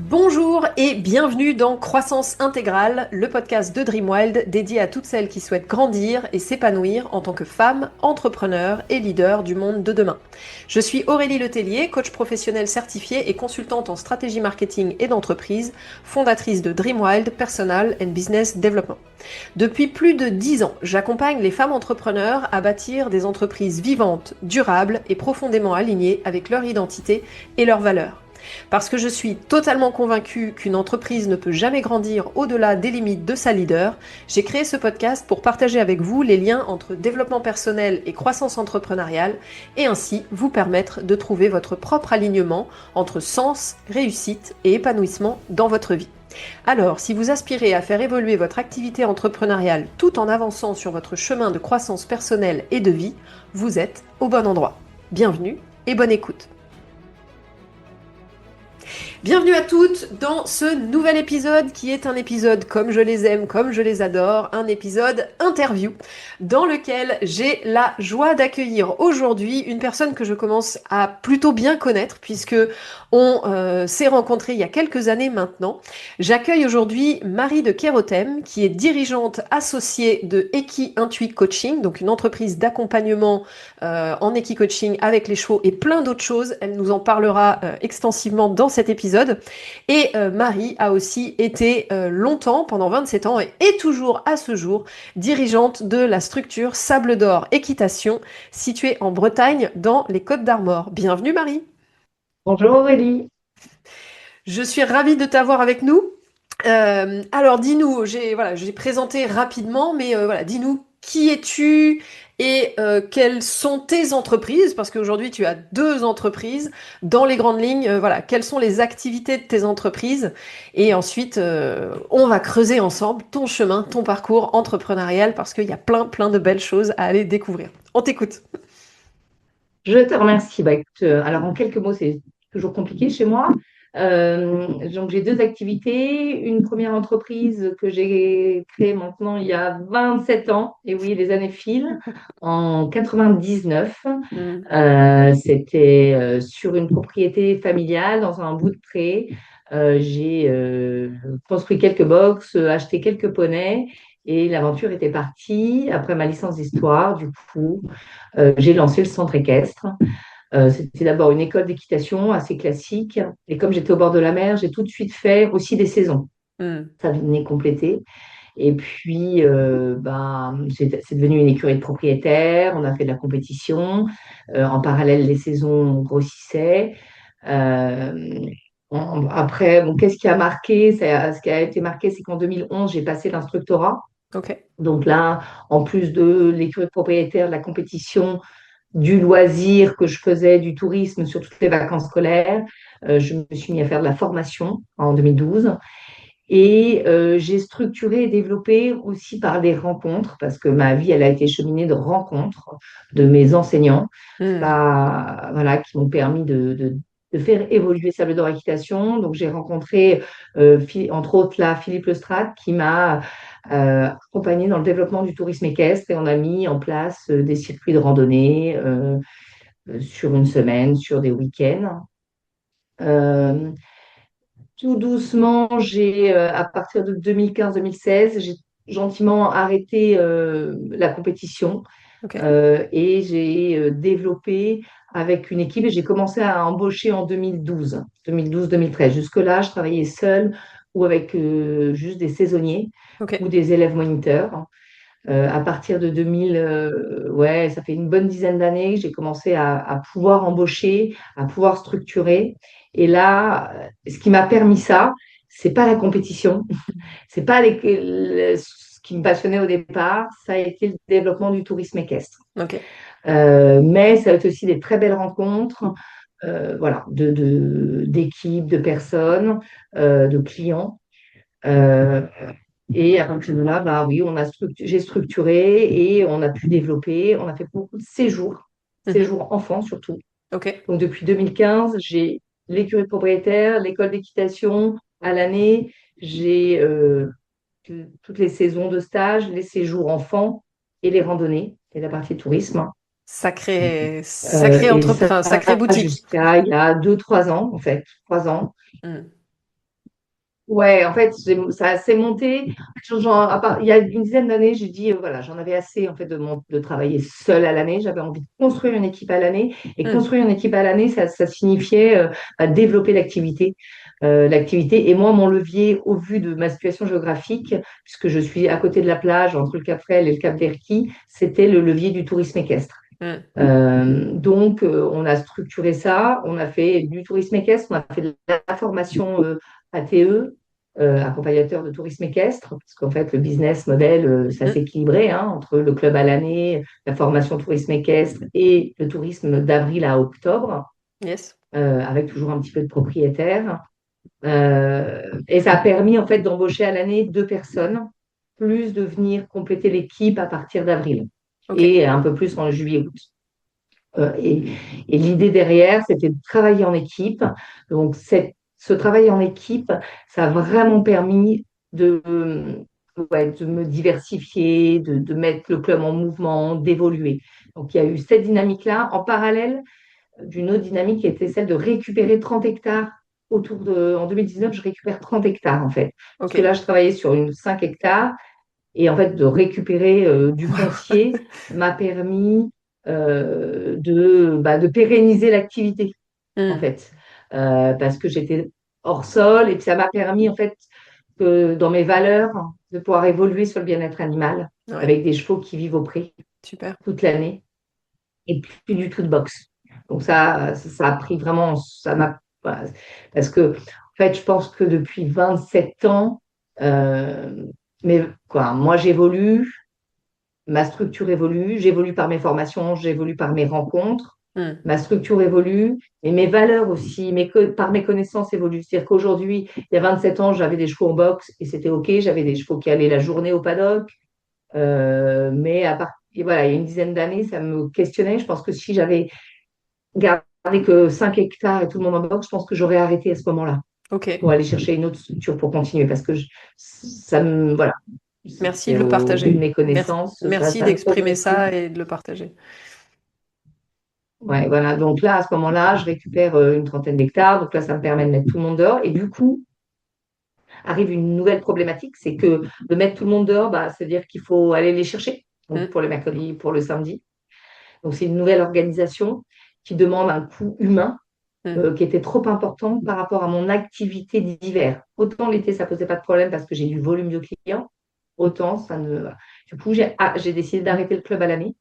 Bonjour et bienvenue dans Croissance Intégrale, le podcast de Dreamwild dédié à toutes celles qui souhaitent grandir et s'épanouir en tant que femmes, entrepreneurs et leaders du monde de demain. Je suis Aurélie Letellier, coach professionnel certifié et consultante en stratégie marketing et d'entreprise, fondatrice de Dreamwild Personal and Business Development. Depuis plus de 10 ans, j'accompagne les femmes entrepreneurs à bâtir des entreprises vivantes, durables et profondément alignées avec leur identité et leurs valeurs. Parce que je suis totalement convaincue qu'une entreprise ne peut jamais grandir au-delà des limites de sa leader, j'ai créé ce podcast pour partager avec vous les liens entre développement personnel et croissance entrepreneuriale et ainsi vous permettre de trouver votre propre alignement entre sens, réussite et épanouissement dans votre vie. Alors, si vous aspirez à faire évoluer votre activité entrepreneuriale tout en avançant sur votre chemin de croissance personnelle et de vie, vous êtes au bon endroit. Bienvenue et bonne écoute. Bienvenue à toutes dans ce nouvel épisode qui est un épisode comme je les aime, comme je les adore, un épisode interview dans lequel j'ai la joie d'accueillir aujourd'hui une personne que je commence à plutôt bien connaître puisque on s'est rencontrés il y a quelques années maintenant. J'accueille aujourd'hui Marie de Kérotem qui est dirigeante associée de Eki Intuit Coaching, donc une entreprise d'accompagnement en Eki Coaching avec les chevaux et plein d'autres choses. Elle nous en parlera extensivement dans cet épisode. Et Marie a aussi été longtemps, pendant 27 ans, et est toujours à ce jour, dirigeante de la structure Sable d'Or Équitation, située en Bretagne, dans les Côtes-d'Armor. Bienvenue Marie. Bonjour Aurélie. Je suis ravie de t'avoir avec nous. Alors dis-nous, j'ai présenté rapidement, mais voilà, dis-nous qui es-tu et quelles sont tes entreprises, parce qu'aujourd'hui tu as deux entreprises. Dans les grandes lignes, voilà, quelles sont les activités de tes entreprises, et ensuite on va creuser ensemble ton chemin, ton parcours entrepreneurial, parce qu'il y a plein de belles choses à aller découvrir. On t'écoute. Je te remercie. Bah, écoute, alors en quelques mots, c'est toujours compliqué chez moi. Donc j'ai deux activités. Une première entreprise que j'ai créée maintenant il y a 27 ans. Et oui, les années filent. En 99, Hmm. c'était sur une propriété familiale dans un bout de pré. J'ai construit quelques box, acheté quelques poneys. Et l'aventure était partie. Après ma licence d'histoire, du coup, j'ai lancé le centre équestre. C'était d'abord une école d'équitation assez classique. Et comme j'étais au bord de la mer, j'ai tout de suite fait aussi des saisons. Hmm. Ça venait compléter. Et puis, c'est devenu une écurie de propriétaires. On a fait de la compétition. En parallèle, les saisons grossissaient. Euh, Après, bon, qu'est-ce qui a marqué? Ce qui a été marqué, c'est qu'en 2011, j'ai passé l'instructorat. Ok. Donc là, en plus de l'écurie de propriétaires, de la compétition, du loisir que je faisais, du tourisme sur toutes les vacances scolaires. Je me suis mis à faire de la formation en 2012 et j'ai structuré et développé aussi par des rencontres parce que ma vie, elle a été cheminée de rencontres de mes enseignants Hmm. voilà, qui m'ont permis de faire évoluer Sable d'Or Équitation. Donc, j'ai rencontré, entre autres, là, Philippe Lestrade, qui m'a accompagnée dans le développement du tourisme équestre et on a mis en place des circuits de randonnée sur une semaine, sur des week-ends. Euh, Tout doucement, à partir de 2015-2016, j'ai gentiment arrêté la compétition Ok. et j'ai développé avec une équipe et j'ai commencé à embaucher en 2012-2013. Jusque-là, je travaillais seule ou avec juste des saisonniers ou Ok. des élèves moniteurs. À partir de 2000, ouais, ça fait une bonne dizaine d'années que j'ai commencé à pouvoir embaucher, à pouvoir structurer. Et là, ce qui m'a permis ça, c'est pas la compétition, c'est pas ce qui me passionnait au départ, ça a été le développement du tourisme équestre. Ok. Mais ça a été aussi des très belles rencontres, voilà, d'équipes, de personnes, de clients. Euh, et à partir de là, bah oui, j'ai structuré et on a pu développer. On a fait beaucoup de séjours, Mhm. séjours enfants surtout. Ok. Donc depuis 2015, j'ai l'écurie de propriétaire, l'école d'équitation à l'année. J'ai toutes les saisons de stage, les séjours enfants et les randonnées et la partie tourisme. Et ça Enfin, sacrée boutique. jusqu'à il y a 2, 3 ans, en fait, 3 ans. Hmm. Ouais, en fait, ça s'est monté. Il y a une dizaine d'années, j'ai dit, voilà, j'en avais assez en fait de travailler seule à l'année. J'avais envie de construire une équipe à l'année. Et Hmm. construire une équipe à l'année, ça signifiait développer l'activité. L'activité. Et moi, mon levier, au vu de ma situation géographique, puisque je suis à côté de la plage, entre le Cap Frêle et le Cap d'Erquy, c'était le levier du tourisme équestre. Hmm. Donc, on a structuré ça, on a fait du tourisme équestre, on a fait de la formation ATE, accompagnateur de tourisme équestre, parce qu'en fait, le business model, ça Hmm. s'équilibrait entre le club à l'année, la formation tourisme équestre et le tourisme d'avril à octobre, Yes. avec toujours un petit peu de propriétaires. Et ça a permis en fait d'embaucher à l'année 2 personnes, plus de venir compléter l'équipe à partir d'avril Ok. et un peu plus en juillet-août. Euh, et et l'idée derrière, c'était de travailler en équipe. Donc, ce travail en équipe, ça a vraiment permis ouais, de me diversifier, de mettre le club en mouvement, d'évoluer. Donc, il y a eu cette dynamique-là, en parallèle d'une autre dynamique qui était celle de récupérer 30 hectares en 2019, je récupère 30 hectares en fait. Parce que Ok. là, je travaillais sur une 5 hectares et en fait, de récupérer du foncier m'a permis de pérenniser l'activité, en Hmm. fait. Parce que j'étais hors sol et puis ça m'a permis, en fait, que dans mes valeurs, de pouvoir évoluer sur le bien-être animal Ouais. avec des chevaux qui vivent au pré Super. toute l'année et plus du tout de boxe. Donc ça a pris vraiment, ça m'a, voilà. Parce que, en fait, je pense que depuis 27 ans, euh, mais quoi, moi j'évolue, ma structure évolue, j'évolue par mes formations, j'évolue par mes rencontres, Hmm. ma structure évolue, et mes valeurs aussi, par mes connaissances évoluent. C'est-à-dire qu'aujourd'hui, il y a 27 ans, j'avais des chevaux en boxe et c'était OK, j'avais des chevaux qui allaient la journée au paddock, mais voilà, il y a une dizaine d'années, ça me questionnait. Je pense que si j'avais gardé que 5 hectares et tout le monde en boxe, je pense que j'aurais arrêté à ce moment-là Ok. pour aller chercher une autre structure pour continuer parce que voilà, Merci c'est de le au vu de partager. mes connaissances, Merci ça me d'exprimer faisait tilt. ça et de le partager. Ouais, voilà. Donc là, à ce moment-là, je récupère une trentaine d'hectares. Donc là, ça me permet de mettre tout le monde dehors. Et du coup, arrive une nouvelle problématique, c'est que de mettre tout le monde dehors, bah, c'est-à-dire qu'il faut aller les chercher. Donc Hmm. pour le mercredi, pour le samedi. Donc c'est une nouvelle organisation qui demande un coût humain Hmm. qui était trop important par rapport à mon activité d'hiver. Autant l'été, ça posait pas de problème parce que j'ai du volume de clients. Autant ça ne. Voilà. Du coup, j'ai décidé d'arrêter le club à l'année.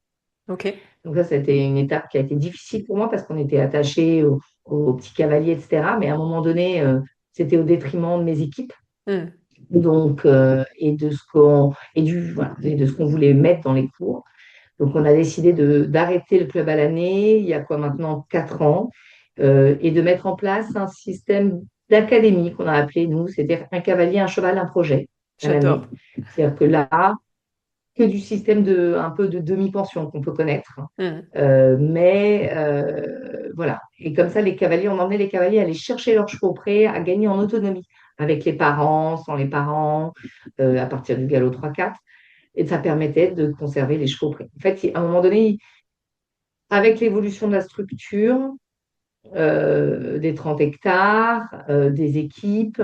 Ok. Donc ça, c'était une étape qui a été difficile pour moi parce qu'on était attachés aux petits cavaliers, etc. Mais à un moment donné, c'était au détriment de mes équipes. Hmm. Donc, voilà, et de ce qu'on voulait mettre dans les cours. Donc, on a décidé d'arrêter le club à l'année, il y a quoi maintenant 4 ans, et de mettre en place un système d'académie qu'on a appelé, nous, c'est-à-dire un cavalier, un cheval, un projet à l'année. J'adore. C'est-à-dire que là, que du système un peu de demi-pension qu'on peut connaître. Hmm. Mais voilà. Et comme ça, les cavaliers, on emmenait les cavaliers à aller chercher leurs chevaux prêts, à gagner en autonomie avec les parents, sans les parents, à partir du galop 3-4. Et ça permettait de conserver les chevaux prêts. En fait, à un moment donné, avec l'évolution de la structure, des 30 hectares, des équipes,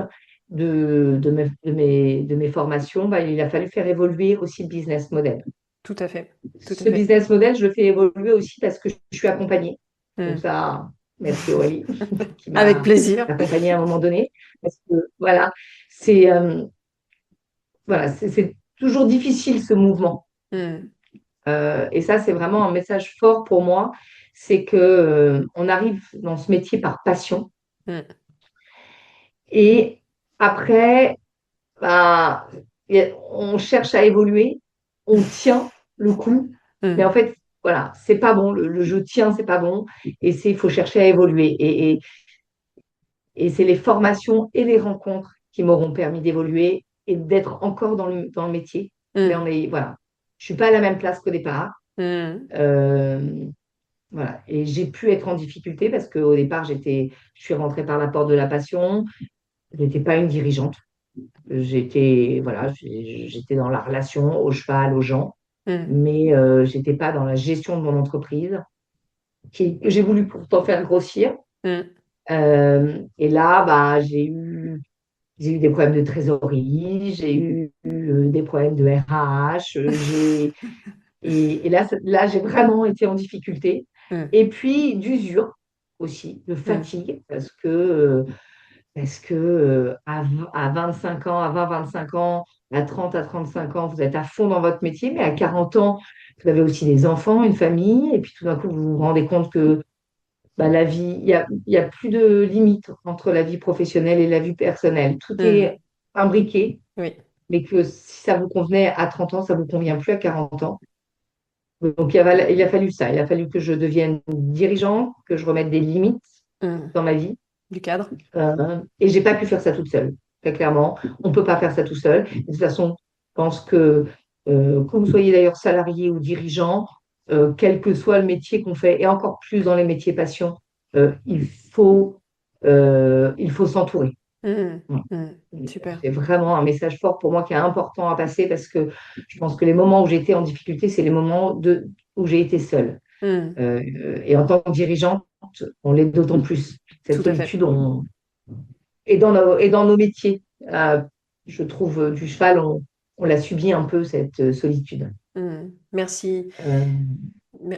de mes formations, bah, il a fallu faire évoluer aussi le business model. Tout à fait. Tout à Ce fait. business model, je le fais évoluer aussi parce que je suis accompagnée. Donc Hmm. ça, merci Aurélie qui Avec m'a plaisir. accompagnée à un moment donné. Parce que voilà, c'est c'est toujours difficile ce mouvement. Hmm. Et ça, c'est vraiment un message fort pour moi, c'est que on arrive dans ce métier par passion. Hmm. Et après, bah, on cherche à évoluer, on tient le coup, mais en Hmm. fait, voilà, c'est pas bon. Le jeu tient, c'est pas bon, et il faut chercher à évoluer. Et c'est les formations et les rencontres qui m'auront permis d'évoluer et d'être encore dans le métier. Mais Hmm. voilà, je suis pas à la même place qu'au départ. Hmm. Euh, voilà, et j'ai pu être en difficulté parce qu'au départ, je suis rentrée par la porte de la passion. Je n'étais pas une dirigeante. J'étais dans la relation au cheval, aux gens, Hmm. mais j'étais pas dans la gestion de mon entreprise, que j'ai voulu pourtant faire grossir. Hmm. Et là, bah, j'ai eu des problèmes de trésorerie, j'ai eu des problèmes de RH, et là, j'ai vraiment été en difficulté. Mm, Et puis d'usure aussi, de mm, fatigue, parce que à 25 ans, à 20-25 ans, à 30 à 35 ans, vous êtes à fond dans votre métier, mais à 40 ans, vous avez aussi des enfants, une famille, et puis tout d'un coup, vous vous rendez compte que bah, la vie, il y a plus de limite entre la vie professionnelle et la vie personnelle. Tout mm. est imbriqué, Oui. mais que si ça vous convenait à 30 ans, ça ne vous convient plus à 40 ans. Donc, il a fallu ça. Il a fallu que je devienne dirigeant, que je remette des limites Mm. dans ma vie. Du cadre. Et j'ai pas pu faire ça toute seule, très clairement. On ne peut pas faire ça tout seul. De toute façon, je pense que vous soyez d'ailleurs salarié ou dirigeant, quel que soit le métier qu'on fait, et encore plus dans les métiers passion, euh, il faut, il faut s'entourer. Mm, Voilà. mm. Super. C'est vraiment un message fort pour moi qui est important à passer parce que je pense que les moments où j'étais en difficulté, c'est les moments où j'ai été seule. Mm. Et en tant que dirigeante, on l'est d'autant plus. Cette Tout à fait. solitude, et dans nos métiers, je trouve, du cheval, on l'a subi un peu, cette solitude. Mm. Merci. Euh,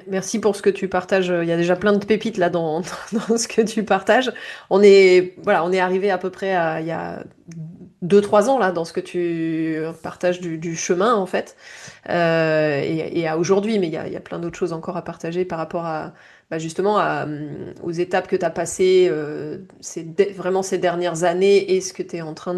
Merci pour ce que tu partages. Il y a déjà plein de pépites là dans, dans ce que tu partages. On est arrivé à peu près à, il y a 2, 3 ans là dans ce que tu partages du chemin en fait. Et à aujourd'hui, mais il y a plein d'autres choses encore à partager par rapport à justement aux étapes que tu as passées vraiment ces dernières années et ce que tu es en train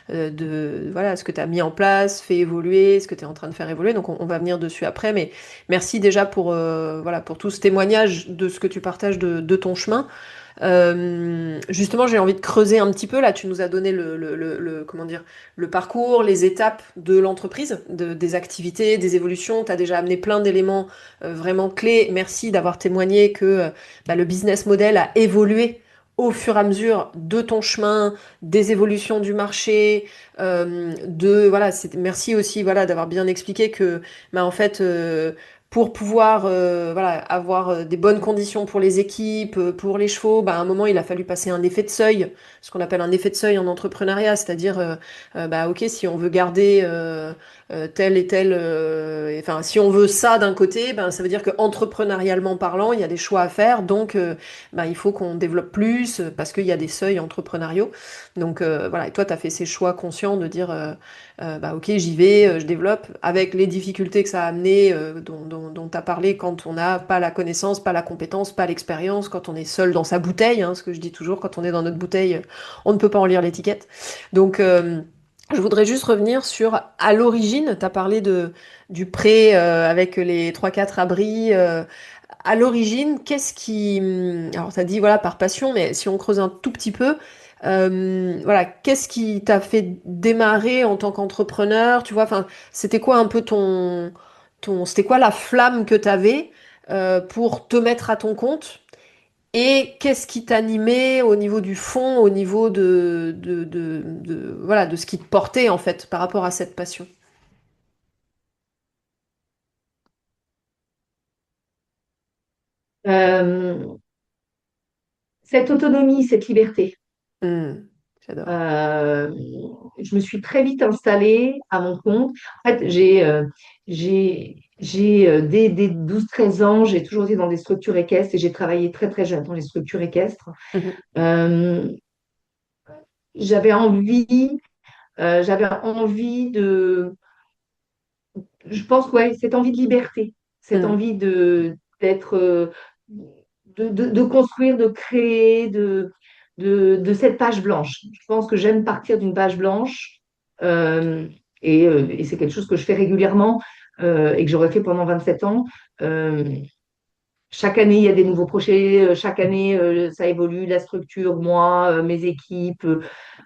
voilà, ce que tu as mis en place, fait évoluer, ce que tu es en train de faire évoluer. Donc on va venir dessus après, mais merci déjà pour, voilà, pour tout ce témoignage de ce que tu partages de ton chemin. Justement, j'ai envie de creuser un petit peu. Là, tu nous as donné comment dire, le parcours, les étapes de l'entreprise, des activités, des évolutions. Tu as déjà amené plein d'éléments vraiment clés. Merci d'avoir témoigné que le business model a évolué au fur et à mesure de ton chemin, des évolutions du marché, voilà, merci aussi voilà d'avoir bien expliqué que en fait pour pouvoir voilà, avoir des bonnes conditions pour les équipes, pour les chevaux, à un moment, il a fallu passer un effet de seuil, ce qu'on appelle un effet de seuil en entrepreneuriat, c'est-à-dire, ok, si on veut garder tel et tel, enfin, si on veut ça d'un côté, ça veut dire que entrepreneurialement parlant, il y a des choix à faire, donc il faut qu'on développe plus parce qu'il y a des seuils entrepreneuriaux. Donc voilà, et toi, tu as fait ces choix conscients de dire ok, j'y vais, je développe, avec les difficultés que ça a amené, dont tu as parlé quand on n'a pas la connaissance, pas la compétence, pas l'expérience, quand on est seul dans sa bouteille, hein, ce que je dis toujours, quand on est dans notre bouteille, on ne peut pas en lire l'étiquette. Donc, je voudrais juste revenir sur, à l'origine, tu as parlé du pré avec les 3 4 abris. À l'origine, qu'est-ce qui... Alors, tu as dit, voilà, par passion, mais si on creuse un tout petit peu, voilà, qu'est-ce qui t'a fait démarrer en tant qu'entrepreneur, tu vois, enfin, c'était quoi un peu c'était quoi la flamme que tu avais pour te mettre à ton compte? Et qu'est-ce qui t'animait au niveau du fond, au niveau voilà, de ce qui te portait en fait par rapport à cette passion? euh, cette autonomie, cette liberté. Hmm, j'adore. Euh, je me suis très vite installée à mon compte. En fait, dès 12 13 ans, j'ai toujours été dans des structures équestres et j'ai travaillé très très jeune dans les structures équestres. Mhm, Euh, j'avais envie, j'avais envie je pense, ouais, cette envie de liberté, cette hmm, envie d'être, de construire, de créer, de cette page blanche. Je pense que j'aime partir d'une page blanche euh, et c'est quelque chose que je fais régulièrement et que j'aurais fait pendant 27 ans. Euh, Chaque année, il y a des nouveaux projets, chaque année, ça évolue, la structure, moi, mes équipes,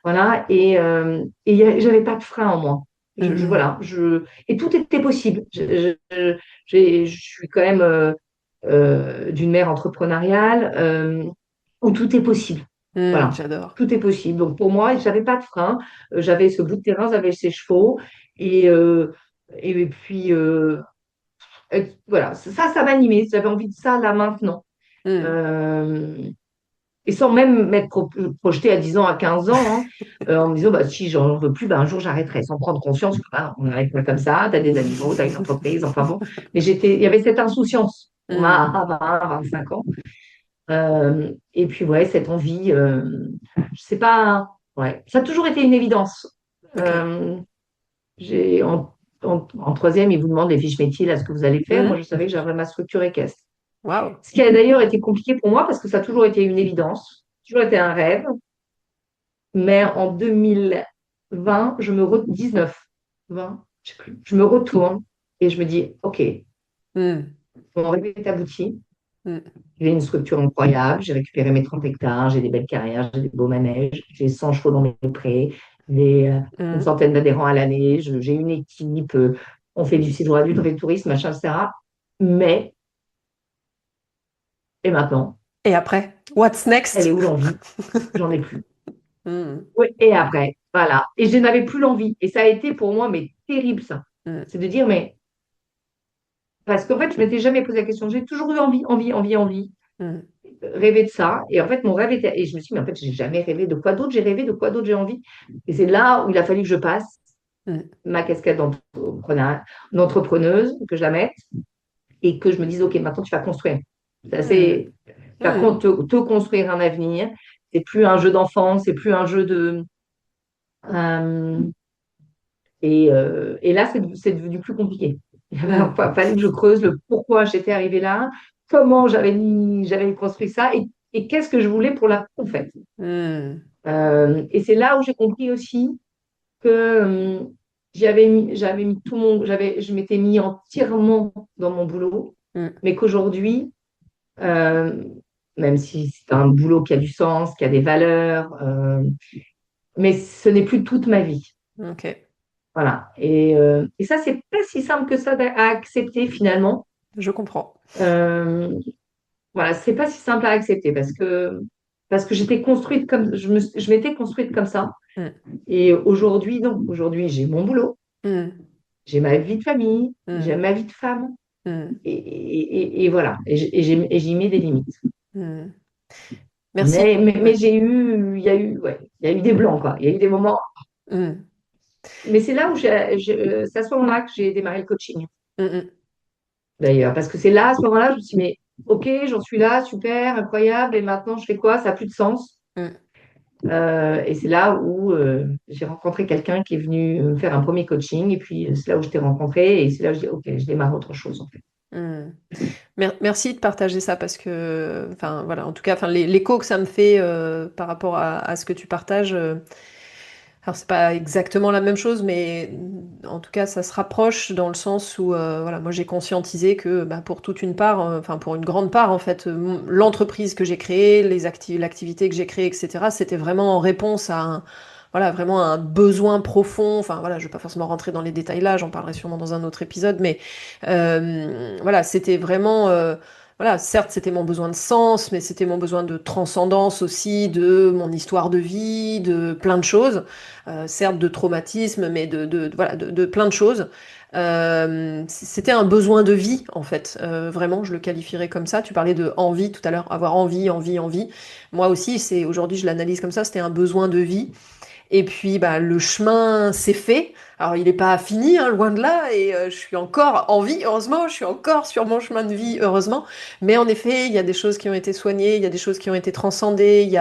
voilà. J'avais pas de frein en moi. mhm, Voilà, et tout était possible. Je suis quand même d'une mère entrepreneuriale où tout est possible. Voilà, j'adore. tout est possible. Donc pour moi, j'avais pas de frein. J'avais ce bout de terrain, j'avais ces chevaux. Et, euh, et puis, voilà, ça m'animait. J'avais envie de ça là maintenant. Hmm, Euh, Et sans même m'être projetée à 10 ans, à 15 ans, hein, en me disant, bah, si j'en veux plus, bah, un jour j'arrêterai, sans prendre conscience que bah, on n'arrête pas comme ça, tu as des animaux, tu as une entreprise, enfin bon. Mais il y avait cette insouciance pour ma Hmm. 25 ans. Et puis, ouais, cette envie, je sais pas, ouais, ça a toujours été une évidence. Ok. Euh, j'ai, en troisième, ils vous demandent les fiches métiers, là, ce que vous allez faire. Moi, je Hmm. savais que j'avais ma structure équestre. Waouh. Ce qui a d'ailleurs été compliqué pour moi parce que ça a toujours été une évidence, toujours été un rêve. Mais en 2020, 19, 20, je sais plus, je me retourne et je me dis, OK, Hmm. mon rêve est abouti. Hmm. J'ai une structure incroyable, j'ai récupéré mes 30 hectares, j'ai des belles carrières, j'ai des beaux manèges, j'ai 100 chevaux dans mes prés, j'ai une Hmm. centaine d'adhérents à l'année, j'ai une équipe, on fait du séjour adulte, on fait du tourisme, machin, etc. Mais, et maintenant, Et après, what's elle est next? où l'envie? J'en ai plus. Hmm. Oui, et après, voilà. Et je n'avais plus l'envie. Et ça a été pour moi, mais terrible ça. Hmm. C'est de dire, mais, parce qu'en fait, je ne m'étais jamais posé la question. J'ai toujours eu envie, envie, envie, envie, Hmm. rêver de ça. Et en fait, mon rêve était, et je me suis dit, mais en fait, j'ai jamais rêvé de quoi d'autre, j'ai rêvé de quoi d'autre j'ai envie. Et c'est là où il a fallu que je passe Hmm. ma casquette d'entrepreneuse, que je la mette, et que je me dise, OK, maintenant tu vas construire. Hmm. Tu vas Hmm. te construire un avenir. C'est plus un jeu d'enfant, c'est plus un jeu de. euh, et là, c'est devenu plus compliqué. Il Hmm. fallait que je creuse le pourquoi j'étais arrivée là, comment j'avais construit ça et qu'est-ce que je voulais pour la en fait. Hmm. Et c'est là où j'ai compris aussi que j'avais mis je m'étais mis entièrement dans mon boulot, Hmm. mais qu'aujourd'hui, euh, même si c'est un boulot qui a du sens, qui a des valeurs, mais ce n'est plus toute ma vie. Ok, Voilà. Et ça, c'est pas si simple que ça à accepter finalement. je comprends. Euh, voilà, c'est pas si simple à accepter parce que j'étais construite comme je m'étais construite comme ça. Hmm. Et aujourd'hui, non. Aujourd'hui, j'ai mon boulot, Hmm. j'ai ma vie de famille, j'ai Hmm. ma vie de femme. Hmm. Et voilà. Et j'y mets des limites. Hmm. Merci. Mais Ouais. ouais, il y a eu des blancs, quoi. Il y a eu des moments. Hmm. Mais c'est là où c'est à ce moment-là que j'ai démarré le coaching. Hmm. Hmm. D'ailleurs. Parce que c'est là, à ce moment-là, je me suis dit, mais ok, j'en suis là, super, incroyable, et maintenant je fais quoi? Ça n'a plus de sens. Hmm. Et c'est là où j'ai rencontré quelqu'un qui est venu me faire un premier coaching, et puis c'est là où je t'ai rencontré, et c'est là où je dis, ok, je démarre autre chose, en fait. Hmm. Merci de partager ça parce que, enfin voilà, en tout cas, enfin l'écho que ça me fait par rapport à ce que tu partages. Alors c'est pas exactement la même chose, mais en tout cas ça se rapproche dans le sens où voilà, moi j'ai conscientisé que bah, pour toute une part, enfin pour une grande part en fait, l'entreprise que j'ai créée, l'activité que j'ai créée, etc. C'était vraiment en réponse à un, voilà, vraiment un besoin profond. Enfin voilà, je vais pas forcément rentrer dans les détails là, j'en parlerai sûrement dans un autre épisode, mais voilà, c'était vraiment voilà, certes, c'était mon besoin de sens, mais c'était mon besoin de transcendance aussi, de mon histoire de vie, de plein de choses. Certes de traumatisme, mais voilà, de plein de choses. C'était un besoin de vie, en fait. Vraiment, je le qualifierais comme ça. Tu parlais de envie tout à l'heure, avoir envie, envie, envie. Moi aussi, c'est aujourd'hui, je l'analyse comme ça. C'était un besoin de vie. Et puis, bah, le chemin s'est fait. Alors, il n'est pas fini, hein, loin de là, et je suis encore en vie, heureusement, je suis encore sur mon chemin de vie, heureusement. Mais en effet, il y a des choses qui ont été soignées, il y a des choses qui ont été transcendées, il y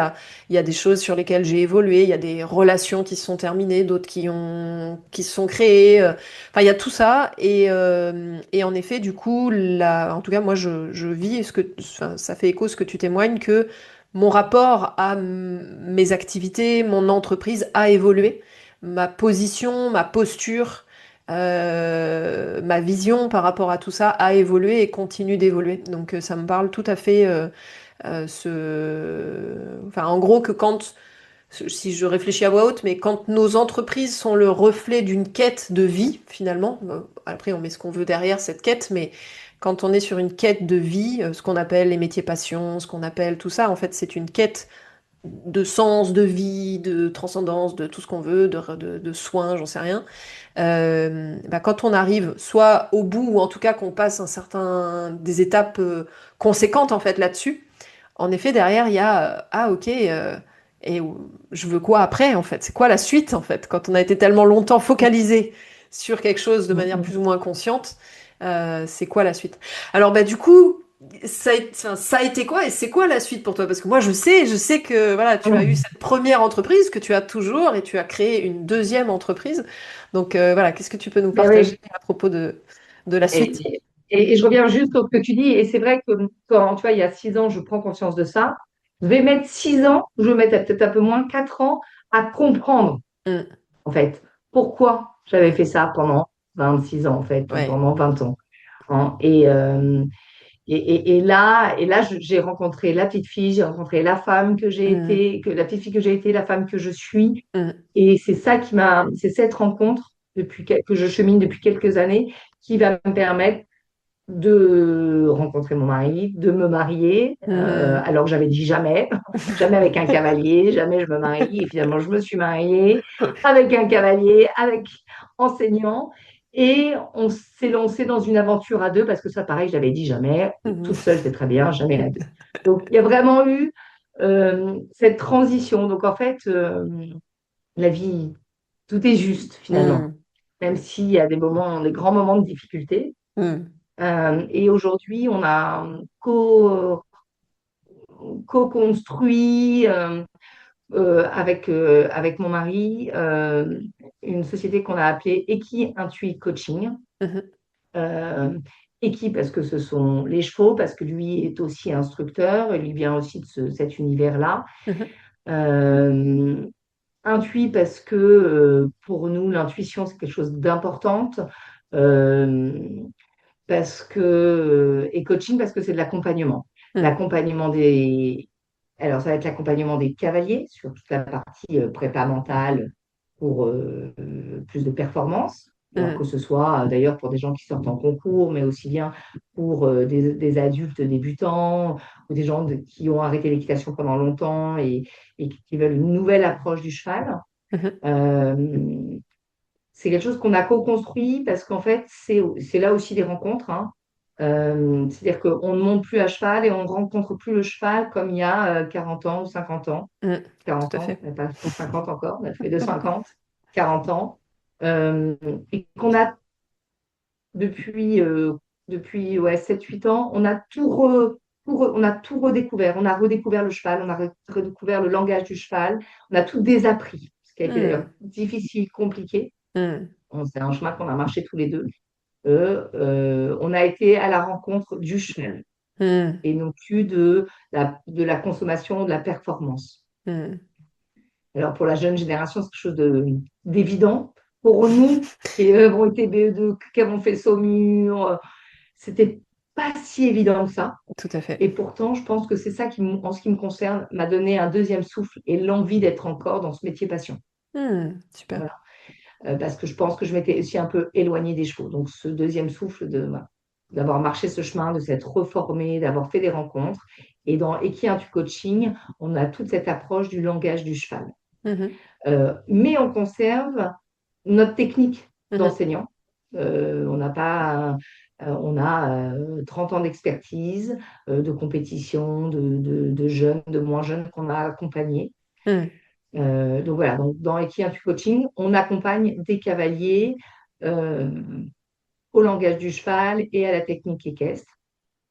a des choses sur lesquelles j'ai évolué, il y a des relations qui se sont terminées, d'autres qui se sont créées. Enfin, il y a tout ça, et en effet, du coup, en tout cas, moi, je vis, enfin, ça fait écho à ce que tu témoignes, que mon rapport à mes activités, mon entreprise a évolué. Ma position, ma posture, ma vision par rapport à tout ça a évolué et continue d'évoluer. Donc ça me parle tout à fait enfin, en gros que quand, si je réfléchis à voix haute, mais quand nos entreprises sont le reflet d'une quête de vie, finalement, après on met ce qu'on veut derrière cette quête, mais quand on est sur une quête de vie, ce qu'on appelle les métiers passion, ce qu'on appelle tout ça, en fait, c'est une quête de sens, de vie, de transcendance, de tout ce qu'on veut, de soins, j'en sais rien. Bah, quand on arrive soit au bout, ou en tout cas qu'on passe des étapes conséquentes en fait là-dessus, en effet, derrière, il y a ah ok, et je veux quoi après en fait? C'est quoi la suite en fait? Quand on a été tellement longtemps focalisé sur quelque chose de manière plus ou moins consciente, c'est quoi la suite? Alors bah du coup, ça a été quoi et c'est quoi la suite pour toi? Parce que moi je sais que voilà, tu as eu Mm. cette première entreprise que tu as toujours et tu as créé une deuxième entreprise. Donc voilà, qu'est-ce que tu peux nous Mais partager oui, à propos de la suite? et, et je reviens juste sur ce que tu dis, et c'est vrai que quand, tu vois, il y a 6 ans, je prends conscience de ça, je vais mettre 6 ans, je vais mettre peut-être un peu moins, 4 ans, à comprendre, Mm. en fait, pourquoi j'avais fait ça pendant 26 ans, en fait, ou Ouais. pendant 20 ans. Hein. Et là, j'ai rencontré la petite fille, j'ai rencontré la femme que j'ai Mm. été, la petite fille que j'ai été, la femme que je suis. Mm. Et c'est ça c'est cette rencontre que je chemine depuis quelques années qui va me permettre de rencontrer mon mari, de me marier, Mm. alors que j'avais dit jamais, jamais avec un cavalier, jamais je me marie. Et finalement, je me suis mariée avec un cavalier, avec enseignant. Et on s'est lancé dans une aventure à deux, parce que ça, pareil, je l'avais dit jamais. Mhm. Toute seule, c'est très bien, jamais à deux. Donc, il y a vraiment eu cette transition. Donc, en fait, la vie, tout est juste finalement, Mm. même s'il y a des moments, des grands moments de difficulté. Mm. Et aujourd'hui, on a co-construit avec mon mari une société qu'on a appelée Eki Intui Coaching. Mhm. Euh, Eki parce que ce sont les chevaux, parce que lui est aussi instructeur, il vient aussi de cet univers-là. Mhm. Euh, Intui parce que pour nous, l'intuition, c'est quelque chose d'important. Euh, et coaching parce que c'est de l'accompagnement. Mm. L'accompagnement alors ça va être l'accompagnement des cavaliers sur toute la partie prépa mentale pour plus de performance. Alors que Mm. ce soit d'ailleurs pour des gens qui sortent en concours, mais aussi bien pour des adultes débutants ou des gens qui ont arrêté l'équitation pendant longtemps et qui veulent une nouvelle approche du cheval. Mhm. Euh, c'est quelque chose qu'on a co-construit parce qu'en fait, c'est là aussi des rencontres. Hein. C'est-à-dire qu'on ne monte plus à cheval et on ne rencontre plus le cheval comme il y a 40 ans ou 50 ans. Mm. Tout 40 à ans, fait. on n'a pas fait 50 encore, on a fait de 50, 40 ans. Et qu'on a depuis ouais, 7-8 ans, on a on a tout redécouvert. On a redécouvert le cheval, on a redécouvert le langage du cheval, on a tout désappris, ce qui a été d'ailleurs Mm. difficile, compliqué. Mm. C'est un chemin qu'on a marché tous les deux. On a été à la rencontre du cheval Mm. et non plus de la consommation, de la performance. Mm. Alors pour la jeune génération, c'est quelque chose d'évident. Pour nous, qui avons été BE2, qui avons fait Saumur, c'était pas si évident que ça. Tout à fait. Et pourtant, je pense que c'est ça qui, en ce qui me concerne, m'a donné un deuxième souffle et l'envie d'être encore dans ce métier passion. Mm. Super. Voilà. Parce que je pense que je m'étais aussi un peu éloignée des chevaux. Donc, ce deuxième souffle voilà, d'avoir marché ce chemin, de s'être reformé, d'avoir fait des rencontres. Et dans Equiintu Coaching, on a toute cette approche du langage du cheval. Mhm. Mais on conserve notre technique Mhm. d'enseignant. On n'a pas, on a 30 ans d'expertise, de compétition, de jeunes, de moins jeunes qu'on a accompagnés. Mm. Donc voilà, donc dans Equiintu Coaching, on accompagne des cavaliers euh, au langage du cheval et à la technique équestre.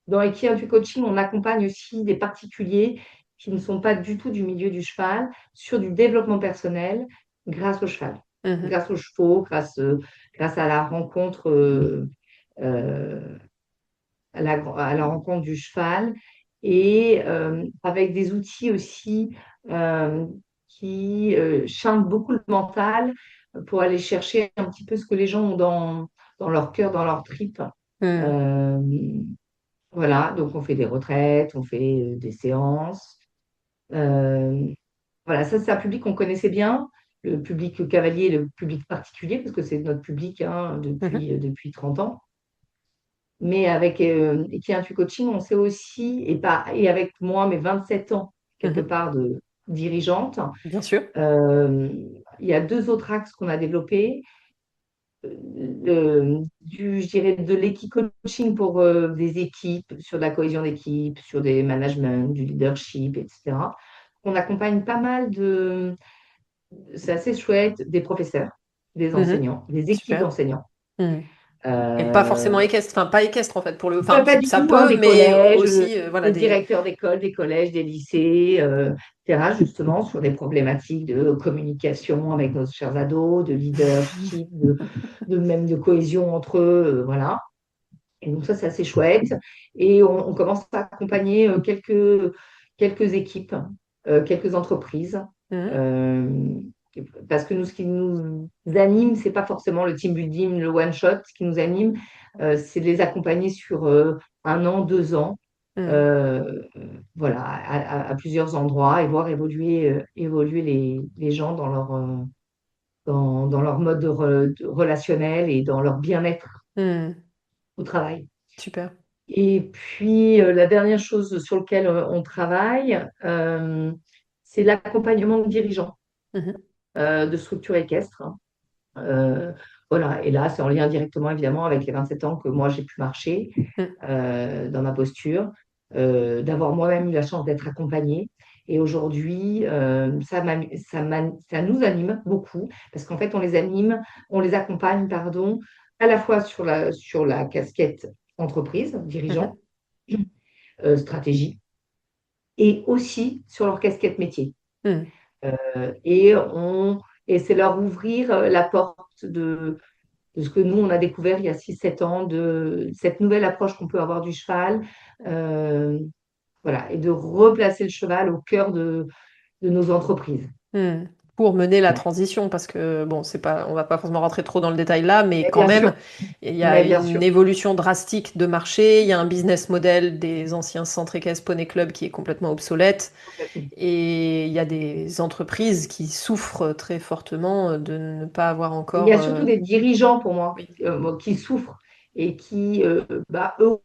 Dans Equiintu Coaching, on accompagne aussi des particuliers qui ne sont pas du tout du milieu du cheval sur du développement personnel grâce au cheval, Mhm. grâce aux chevaux, grâce à la rencontre, euh, à la rencontre du cheval et avec des outils aussi euh, qui chantent beaucoup le mental pour aller chercher un petit peu ce que les gens ont dans leur cœur, dans leur tripes. Mm. Euh, voilà, donc on fait des retraites, on fait des séances. Euh, voilà, ça c'est un public qu'on connaissait bien, le public cavalier et le public particulier, parce que c'est notre public hein, Mhm. depuis 30 ans. Mais avec Equiintu Coaching, on sait aussi, et avec moi, mes 27 ans, quelque Mhm. part de dirigeante, Bien sûr. euh, il y a deux autres axes qu'on a développés. je dirais, de l'équipe coaching pour des équipes, sur de la cohésion d'équipe, sur des managements, du leadership, etc. On accompagne pas mal c'est assez chouette, des professeurs, des Mhm. enseignants, des équipes Super. d'enseignants. Mhm. Et pas forcément Euh, équestre, enfin pas équestre en fait pour le, Pas, enfin pas du ça tout, hein, peut, des mais collèges, aussi voilà des des. directeurs d'école, des collèges, des lycées, etc., justement, sur des problématiques de communication avec nos chers ados, de leadership, même de cohésion entre eux, voilà. Et donc ça, c'est assez chouette. Et on commence à accompagner quelques équipes, quelques entreprises. Mhm. euh, Parce que nous, ce qui nous anime, c'est pas forcément le team building, le one shot. Ce qui nous anime, c'est de les accompagner sur 1 an, 2 ans, Mhm. euh, voilà, à plusieurs endroits et voir évoluer les gens dans leur mode relationnel et dans leur bien-être Mhm. au travail. Super. Et puis, la dernière chose sur laquelle on travaille, c'est l'accompagnement de dirigeants Mhm. de structures équestres. Euh, voilà, et là, c'est en lien directement, évidemment, avec les 27 ans que moi, j'ai pu marcher Mhm. dans ma posture, d'avoir moi-même eu la chance d'être accompagnée. Et aujourd'hui, ça nous anime beaucoup, parce qu'en fait, on les accompagne, pardon, à la fois sur la casquette entreprise, dirigeant, Mhm. stratégie, et aussi sur leur casquette métier. Mhm. Et, et c'est leur ouvrir la porte de ce que nous, on a découvert il y a 6 7 ans, de cette nouvelle approche qu'on peut avoir du cheval, euh, voilà, et de replacer le cheval au cœur de nos entreprises. Hmm. Pour mener la Voilà. transition, parce que bon, c'est pas, on va pas forcément rentrer trop dans le détail là, mais Mais quand bien même, sûr, il y a mais bien une sûr. évolution drastique de marché, il y a un business model des anciens centres équestres Poney Club qui est complètement obsolète, et il y a des entreprises qui souffrent très fortement de ne pas avoir Il y encore. a surtout des dirigeants pour moi Oui. qui souffrent et qui, eux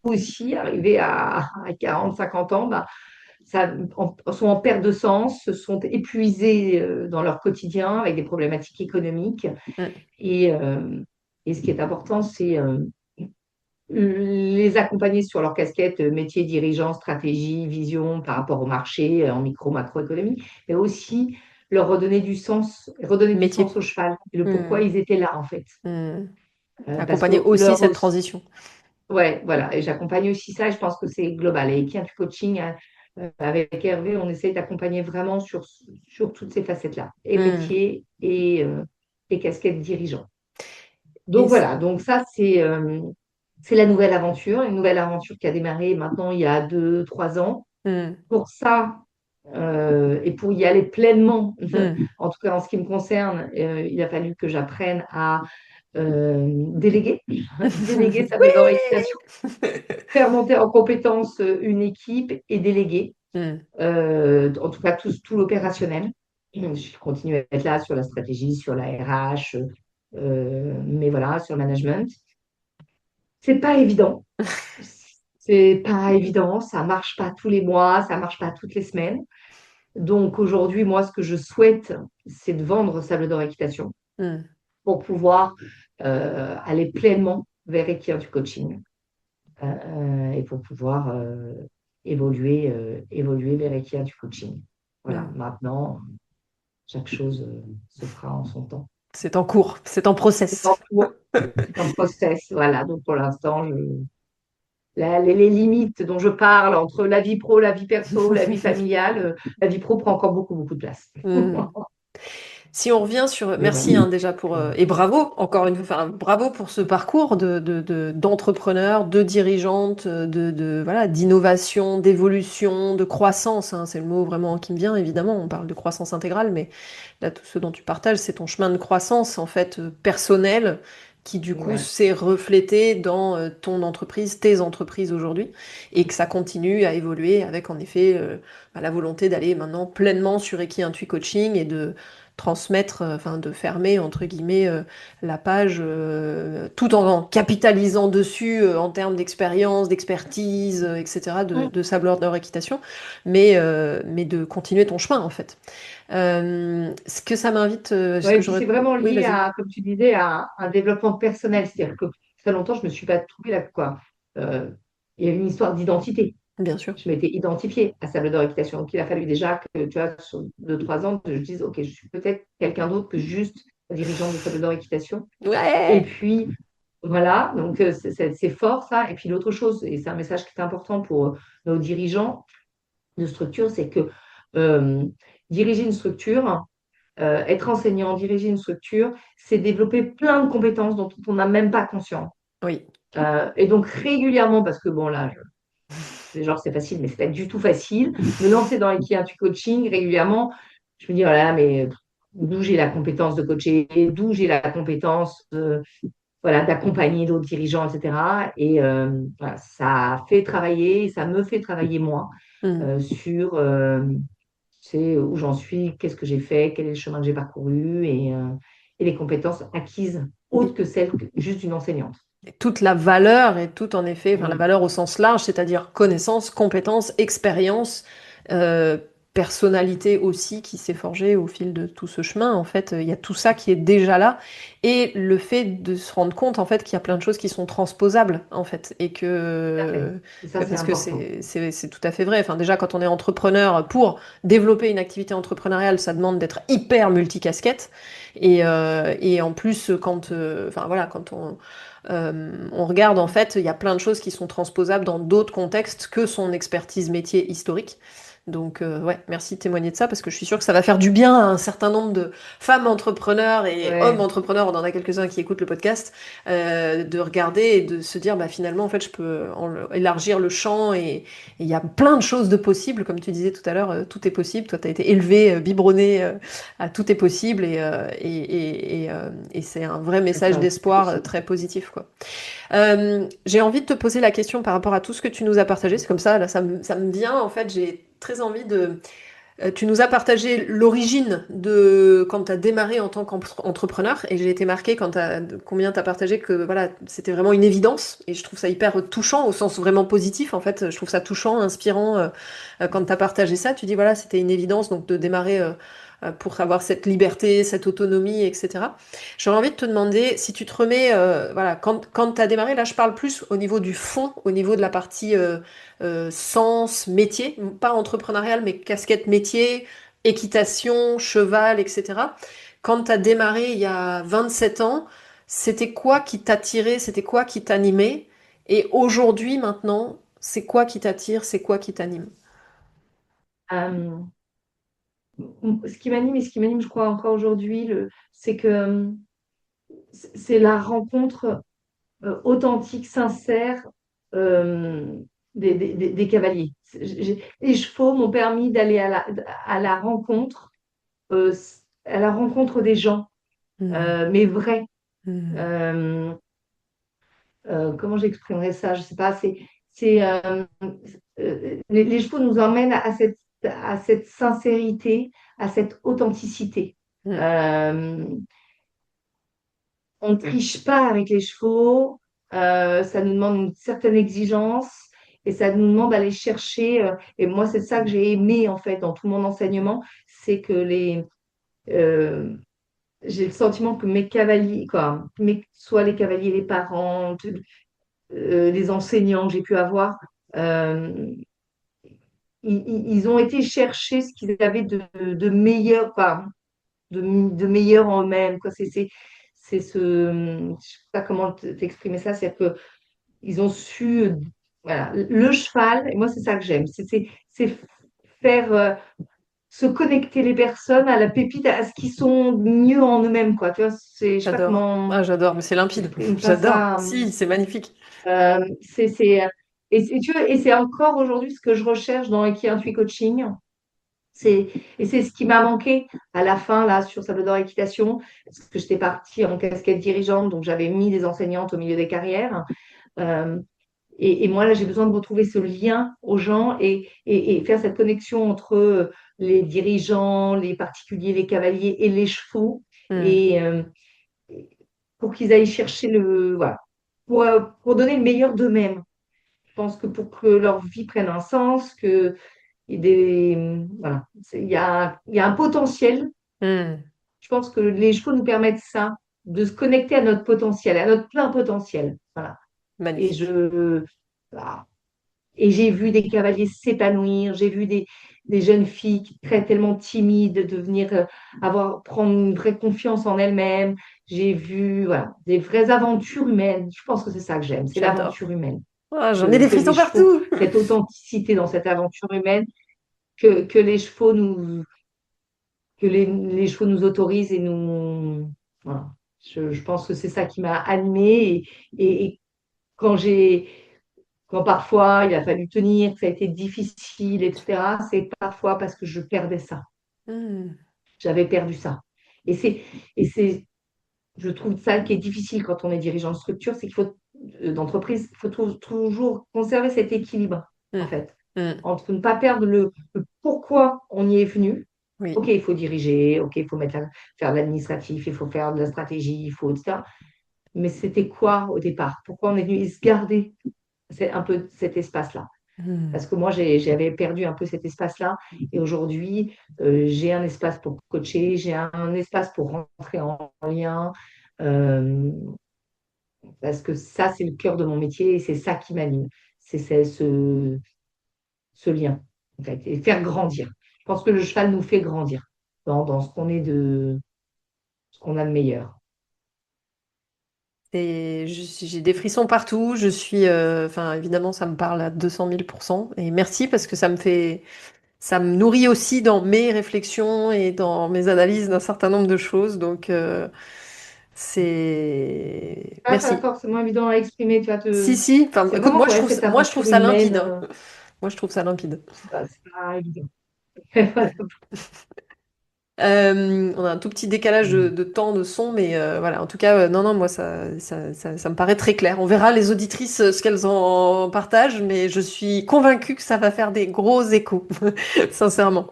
aussi, arrivés à 40 50 ans, sont en perte de sens, se sont épuisés dans leur quotidien avec des problématiques économiques. Hmm. Et, euh, et ce qui est important, c'est les accompagner sur leur casquette métier, dirigeant, stratégie, vision par rapport au marché en micro, macroéconomie, mais aussi leur redonner du sens Métier. au cheval et le pourquoi Hmm. ils étaient là en fait. Hmm. Parce Accompagner que aussi cette transition. ouais, voilà, et j'accompagne aussi ça, et je pense que c'est global. Et qui du coaching avec Hervé, on essaye d'accompagner vraiment sur toutes ces facettes-là, et Hmm. métier et casquette dirigeant. Et Donc voilà, donc ça c'est la nouvelle aventure, une nouvelle aventure qui a démarré maintenant il y a 2 3 ans. hmm. Pour ça, et pour y aller pleinement, Hmm. en tout cas en ce qui me concerne, il a fallu que j'apprenne à déléguer, déléguer sa valorisation, faire monter en compétence une équipe et déléguer, Hmm. en tout cas tout l'opérationnel. Je continue à être là sur la stratégie, sur la RH, mais voilà, sur le management. C'est pas évident. C'est pas évident, ça marche pas tous les mois, ça marche pas toutes les semaines. Donc aujourd'hui, moi, ce que je souhaite, c'est de vendre Sable d'Or Équitation Hmm. pour pouvoir aller pleinement vers Equia du coaching et pour pouvoir évoluer vers Equia du coaching. Voilà, Hmm. maintenant, chaque chose se fera en son temps. C'est en cours, c'est en C'est en process. cours, c'est un process. Voilà, donc pour l'instant, les limites dont je parle entre la vie pro, la vie perso, la vie familiale, la vie pro prend encore beaucoup, beaucoup de place. Hmm. Si on revient sur, Mais merci voilà. hein, déjà pour et bravo encore une fois, enfin, bravo pour ce parcours d'entrepreneur, de dirigeante, voilà d'innovation, d'évolution, de croissance. Hein, c'est le mot vraiment qui me vient évidemment. On parle de croissance intégrale, mais là tout ce dont tu partages, c'est ton chemin de croissance en fait personnel qui du coup Ouais. s'est reflété dans ton entreprise, tes entreprises aujourd'hui, et que ça continue à évoluer avec en effet la volonté d'aller maintenant pleinement sur Equi Intui Coaching et transmettre, enfin de fermer entre guillemets la page, tout en capitalisant dessus en termes d'expérience, d'expertise, etc. de sableur équitation, mais de continuer ton chemin en fait. Ce que ça m'invite, ce Ouais, que et puis j'aurais, c'est vraiment oui, lié vas-y. à, comme tu disais, à un développement personnel. C'est-à-dire que très longtemps, je ne me suis pas trouvée là, quoi. Euh, il y a une histoire d'identité. Bien sûr. Je m'étais identifiée à Sable d'Or Équitation. Donc, il a fallu déjà que, tu vois, sur 2, 3 ans, je dise, OK, je suis peut-être quelqu'un d'autre que juste dirigeant de Sable d'Or Équitation. Et Ouais. puis, voilà, donc c'est fort ça. Et puis, l'autre chose, et c'est un message qui est important pour nos dirigeants de structure, c'est que euh, diriger une structure, être enseignant, diriger une structure, c'est développer plein de compétences dont on n'a même pas conscience. Oui. Et donc régulièrement, parce que bon là, c'est genre c'est facile, mais c'est pas du tout facile, me lancer dans l'IKEA coaching régulièrement, je me dis voilà, mais d'où j'ai la compétence de coacher, d'où j'ai la compétence voilà, d'accompagner d'autres dirigeants, etc. Et voilà, ça fait travailler, ça me fait travailler moi Mm. sur c'est où j'en suis, qu'est-ce que j'ai fait, quel est le chemin que j'ai parcouru et les compétences acquises autres que celles juste d'une enseignante. Et toute la valeur et tout en effet, enfin la Mm. valeur au sens large, c'est-à-dire connaissance, compétence, expérience, euh, personnalité aussi qui s'est forgée au fil de tout ce chemin. En fait, il y a tout ça qui est déjà là et le fait de se rendre compte en fait qu'il y a plein de choses qui sont transposables en fait et Tout à fait. que Et ça, c'est parce que important. c'est tout à fait vrai. Enfin déjà quand on est entrepreneur pour développer une activité entrepreneuriale, ça demande d'être hyper multicasquette et en plus quand enfin voilà quand on regarde en fait, il y a plein de choses qui sont transposables dans d'autres contextes que son expertise métier historique. Donc ouais, merci de témoigner de ça parce que je suis sûre que ça va faire du bien à un certain nombre de femmes entrepreneurs et hommes Ouais, entrepreneurs, on en a quelques-uns qui écoutent le podcast, de regarder et de se dire bah finalement en fait je peux élargir le champ et il y a plein de choses de possibles comme tu disais tout à l'heure, tout est possible. Toi tu as été élevé, biberonné à tout est possible et c'est un vrai c'est message ça, tout est d'espoir possible. très positif quoi. J'ai envie de te poser la question par rapport à tout ce que tu nous as partagé. C'est comme ça, là, ça me vient. En fait, j'ai très envie de. Tu nous as partagé l'origine de quand tu as démarré en tant qu'entrepreneur et j'ai été marquée quand combien tu as partagé que voilà, c'était vraiment une évidence et je trouve ça hyper touchant au sens vraiment positif en fait, je trouve ça touchant, inspirant quand tu as partagé ça, tu dis voilà, c'était une évidence donc de démarrer pour avoir cette liberté, cette autonomie, etc. J'aurais envie de te demander si tu te remets, voilà, quand tu as démarré, là je parle plus au niveau du fond, au niveau de la partie sens, métier, pas entrepreneurial, mais casquette métier, équitation, cheval, etc. Quand tu as démarré il y a 27 ans, c'était quoi qui t'attirait, c'était quoi qui t'animait? Et aujourd'hui, maintenant, c'est quoi qui t'attire, c'est quoi qui t'anime? Euh, Ce qui m'anime et ce qui m'anime, je crois, encore aujourd'hui, c'est que c'est la rencontre authentique, sincère euh, des cavaliers. Les chevaux m'ont permis d'aller à la rencontre, euh, à la rencontre des gens, Hmm. mais vrais. Hmm. Euh, Comment j'exprimerais ça? Je sais pas. C'est, les chevaux nous emmènent à cette sincérité, à cette authenticité. Hmm. Euh, on ne triche pas avec les chevaux. Ça nous demande une certaine exigence et ça nous demande d'aller chercher. Et moi, c'est ça que j'ai aimé en fait dans tout mon enseignement, c'est que euh, j'ai le sentiment que mes cavaliers, quoi, soit les cavaliers, les parents, les enseignants que j'ai pu avoir, euh, ils ont été chercher ce qu'ils avaient de meilleur, quoi, de meilleur en eux-mêmes. Quoi. C'est je sais pas comment t'exprimer ça, c'est-à-dire qu'ils ont su, voilà, le cheval, et moi c'est ça que j'aime, c'est faire se connecter les personnes à la pépite, à ce qu'ils sont mieux en eux-mêmes, quoi. Tu vois, je sais pas J'adore. comment Ah, j'adore, mais c'est limpide. j'exprime pas J'adore. ça. Si, c'est magnifique. C'est, tu vois, et c'est encore aujourd'hui ce que je recherche dans Equi Intui Coaching. Et c'est ce qui m'a manqué à la fin, là, sur Salvador Équitation, parce que j'étais partie en casquette dirigeante, donc j'avais mis des enseignantes au milieu des carrières. Euh, Et moi, là, j'ai besoin de retrouver ce lien aux gens et faire cette connexion entre les dirigeants, les particuliers, les cavaliers et les chevaux, Hmm. et pour qu'ils aillent chercher voilà, pour donner le meilleur d'eux-mêmes. Je pense que pour que leur vie prenne un sens, voilà, il y a un potentiel. Hmm. Je pense que les chevaux nous permettent ça, de se connecter à notre potentiel, à notre plein potentiel. Voilà. Et Magnifique. voilà. Et j'ai vu des cavaliers s'épanouir, j'ai vu des jeunes filles très tellement timides devenir, prendre une vraie confiance en elles-mêmes. J'ai vu, voilà, des vraies aventures humaines. Je pense que c'est ça que j'aime, c'est l'aventure J'adore. humaine. Ah, j'en ai des Que les frissons chevaux, partout. cette authenticité dans cette aventure humaine, que les chevaux les chevaux nous autorisent et nous, voilà. Je pense que c'est ça qui m'a animée et quand quand parfois il a fallu tenir, que ça a été difficile, etc., c'est parfois parce que je perdais ça. Hmm. J'avais perdu ça. Et je trouve ça qui est difficile quand on est dirigeant de structure, c'est qu'il faut, d'entreprise, il faut toujours conserver cet équilibre, en Hmm. fait, Hmm. entre ne pas perdre le pourquoi on y est venu. Oui. OK, il faut diriger, OK, il faut faire de l'administratif, il faut faire de la stratégie, il faut, etc. Mais c'était quoi au départ? Pourquoi on est venu? Et se garder un peu cet espace-là. Hmm. Parce que moi, j'avais perdu un peu cet espace-là. Et aujourd'hui, j'ai un espace pour coacher, j'ai un espace pour rentrer en lien. euh, Parce que ça, c'est le cœur de mon métier et c'est ça qui m'anime. C'est ce lien, en fait, et faire grandir. Je pense que le cheval nous fait grandir dans ce qu'on a de meilleur. J'ai des frissons partout. Je suis, enfin, évidemment, ça me parle à 200 000%. Et merci parce que ça me nourrit aussi dans mes réflexions et dans mes analyses d'un certain nombre de choses. Donc, Ah, pas merci. forcément évident à exprimer, tu vois, Si, si. Enfin, c'est écoute, vraiment ouais, cette moi, je trouve aventure ça humaine. limpide, hein. Moi, je trouve ça limpide. C'est pas évident. On a un tout petit décalage de temps, de son, mais voilà. En tout cas, non, non, moi, ça me paraît très clair. On verra les auditrices ce qu'elles en partagent, mais je suis convaincue que ça va faire des gros échos, sincèrement.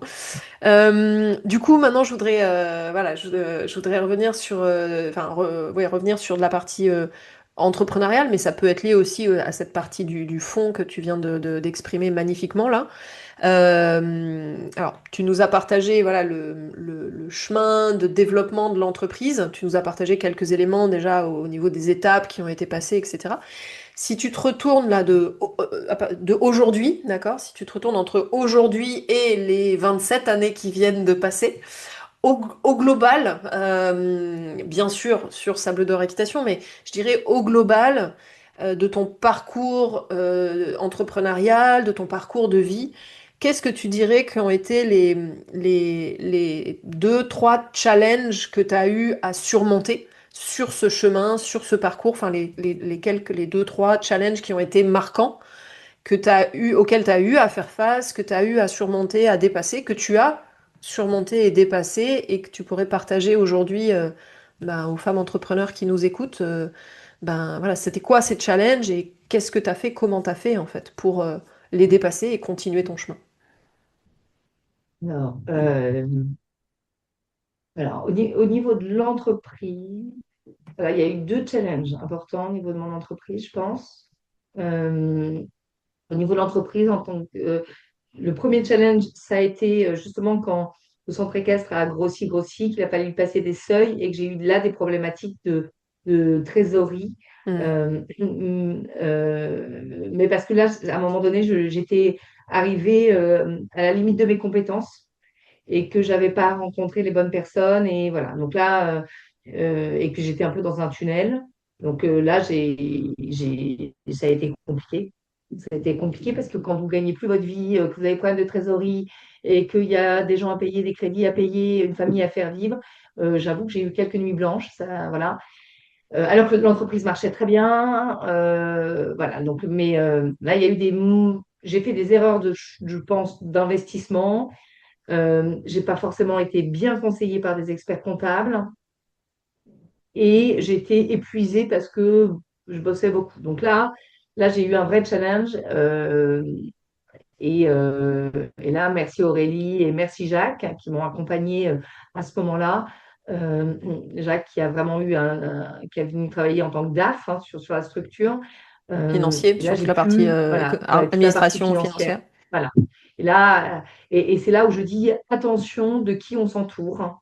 Du coup, maintenant, voilà, je voudrais revenir sur, enfin, ouais, revenir sur de la partie entrepreneuriale, mais ça peut être lié aussi à cette partie du fond que tu viens d'exprimer magnifiquement là. Alors, tu nous as partagé voilà, le chemin de développement de l'entreprise. Tu nous as partagé quelques éléments déjà au niveau des étapes qui ont été passées, etc. Si tu te retournes là de aujourd'hui, d'accord? Si tu te retournes entre aujourd'hui et les 27 années qui viennent de passer, au global, bien sûr sur Sable d'Or Équitation, mais je dirais au global de ton parcours entrepreneurial, de ton parcours de vie, qu'est-ce que tu dirais qu'ont été les deux, trois challenges que tu as eu à surmonter sur ce chemin, sur ce parcours, enfin les deux, trois challenges qui ont été marquants, auxquels tu as eu à faire face, que tu as eu à surmonter, à dépasser, que tu as surmonté et dépassé et que tu pourrais partager aujourd'hui ben, aux femmes entrepreneurs qui nous écoutent. Ben voilà, c'était quoi ces challenges et qu'est-ce que tu as fait, comment tu as fait en fait pour les dépasser et continuer ton chemin. Alors, au niveau de l'entreprise, il y a eu deux challenges importants au niveau de mon entreprise, je pense. Euh, Au niveau de l'entreprise, le premier challenge, ça a été justement quand le centre équestre a grossi, qu'il a fallu passer des seuils et que j'ai eu là des problématiques de trésorerie. Hmm. Mais parce que là, à un moment donné, j'étais arrivée à la limite de mes compétences et que j'avais pas rencontré les bonnes personnes et voilà. Donc là, et que j'étais un peu dans un tunnel. Donc là, ça a été compliqué. Ça a été compliqué parce que quand vous gagnez plus votre vie, que vous avez des problèmes de trésorerie et qu'il y a des gens à payer, des crédits à payer, une famille à faire vivre, j'avoue que j'ai eu quelques nuits blanches. Ça, voilà. Alors que l'entreprise marchait très bien, voilà. Donc, mais là, il y a eu j'ai fait des erreurs je pense, d'investissement. J'ai pas forcément été bien conseillée par des experts comptables et j'étais épuisée parce que je bossais beaucoup. Donc là, là, j'ai eu un vrai challenge. Et là, merci Aurélie et merci Jacques qui m'ont accompagné à ce moment-là. Euh, Jacques qui a vraiment qui a venu travailler en tant que DAF Financier, sur la structure. Financier, Et là, sur toute j'ai la partie pu, voilà, ouais, toute la partie administration financière. financière. Voilà. Et là, et c'est là où je dis attention de qui on s'entoure.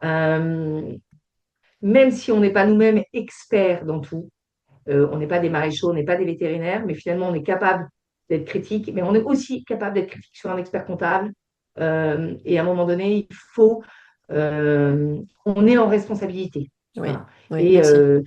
Euh, Même si on n'est pas nous-mêmes experts dans tout, on n'est pas des maréchaux, on n'est pas des vétérinaires, mais finalement, on est capable d'être critique, mais on est aussi capable d'être critique sur un expert comptable. Et à un moment donné, on est en responsabilité. Oui, Voilà. oui, Et, merci. euh,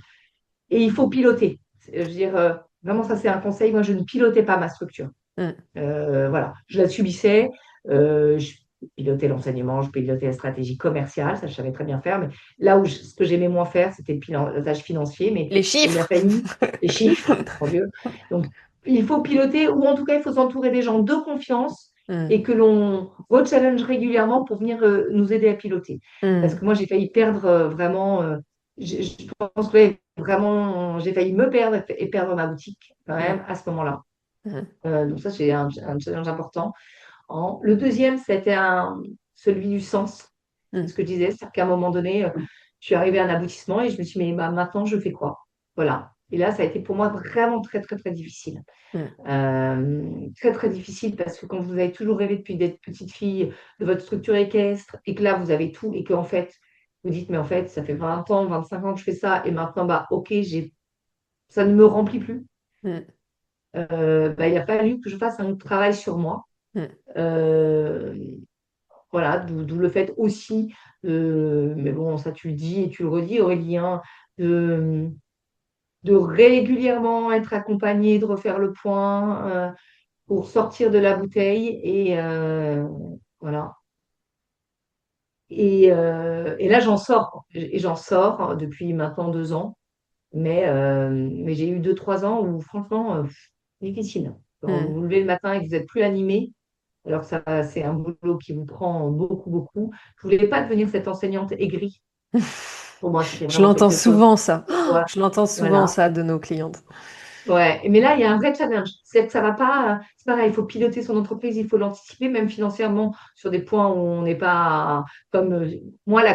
et il faut piloter. Je veux dire, vraiment, ça, c'est un conseil. Moi, je ne pilotais pas ma structure. Mm, Voilà, je la subissais. Je pilotais l'enseignement, je pilotais la stratégie commerciale, ça je savais très bien faire. Mais là où ce que j'aimais moins faire, c'était le pilotage financier. Mais Les il a chiffres. fallu les chiffres, mon Dieu. Donc, il faut piloter, ou en tout cas, il faut s'entourer des gens de confiance Mm, et que l'on re-challenge régulièrement pour venir nous aider à piloter. Parce mm, que moi, j'ai failli perdre vraiment. Je pense que ouais, vraiment, j'ai failli me perdre et perdre ma boutique quand mm, même à ce moment-là. mm, Donc ça, c'est un challenge important. Le deuxième, c'était celui du sens. C'est ce mm, que je disais, c'est-à-dire qu'à un moment donné, je suis arrivée à un aboutissement et je me suis dit, mais bah, maintenant, je fais quoi? Voilà. Et là, ça a été pour moi vraiment très, très, très difficile. mm, Très, très difficile parce que quand vous avez toujours rêvé depuis d'être petite fille de votre structure équestre et que là, vous avez tout et qu'en fait, vous dites, mais en fait, ça fait 20 ans, 25 ans que je fais ça et maintenant, bah, ok, ça ne me remplit plus. mm, Bah, il a fallu que je fasse un travail sur moi. mm, Euh, voilà, d'où le fait aussi, mais bon, ça tu le dis et tu le redis, Aurélien, de, de régulièrement être accompagné, de refaire le point pour sortir de la bouteille. Et voilà. Et là, j'en sors. Et j'en sors depuis maintenant 2 ans. Mais j'ai eu 2, 3 ans où, franchement, difficile. Quand vous mm. vous levez le matin et que vous n'êtes plus animé, alors que ça, c'est un boulot qui vous prend beaucoup, beaucoup. Je ne voulais pas devenir cette enseignante aigrie. Pour moi, c'était Je vraiment l'entends quelque chose. souvent, ça. Ouais, Je l'entends souvent, voilà. ça, de nos clientes. Ouais. Mais là, il y a un vrai challenge. C'est que ça va pas. C'est pareil, il faut piloter son entreprise, il faut l'anticiper, même financièrement, sur des points où on n'est pas comme moi, la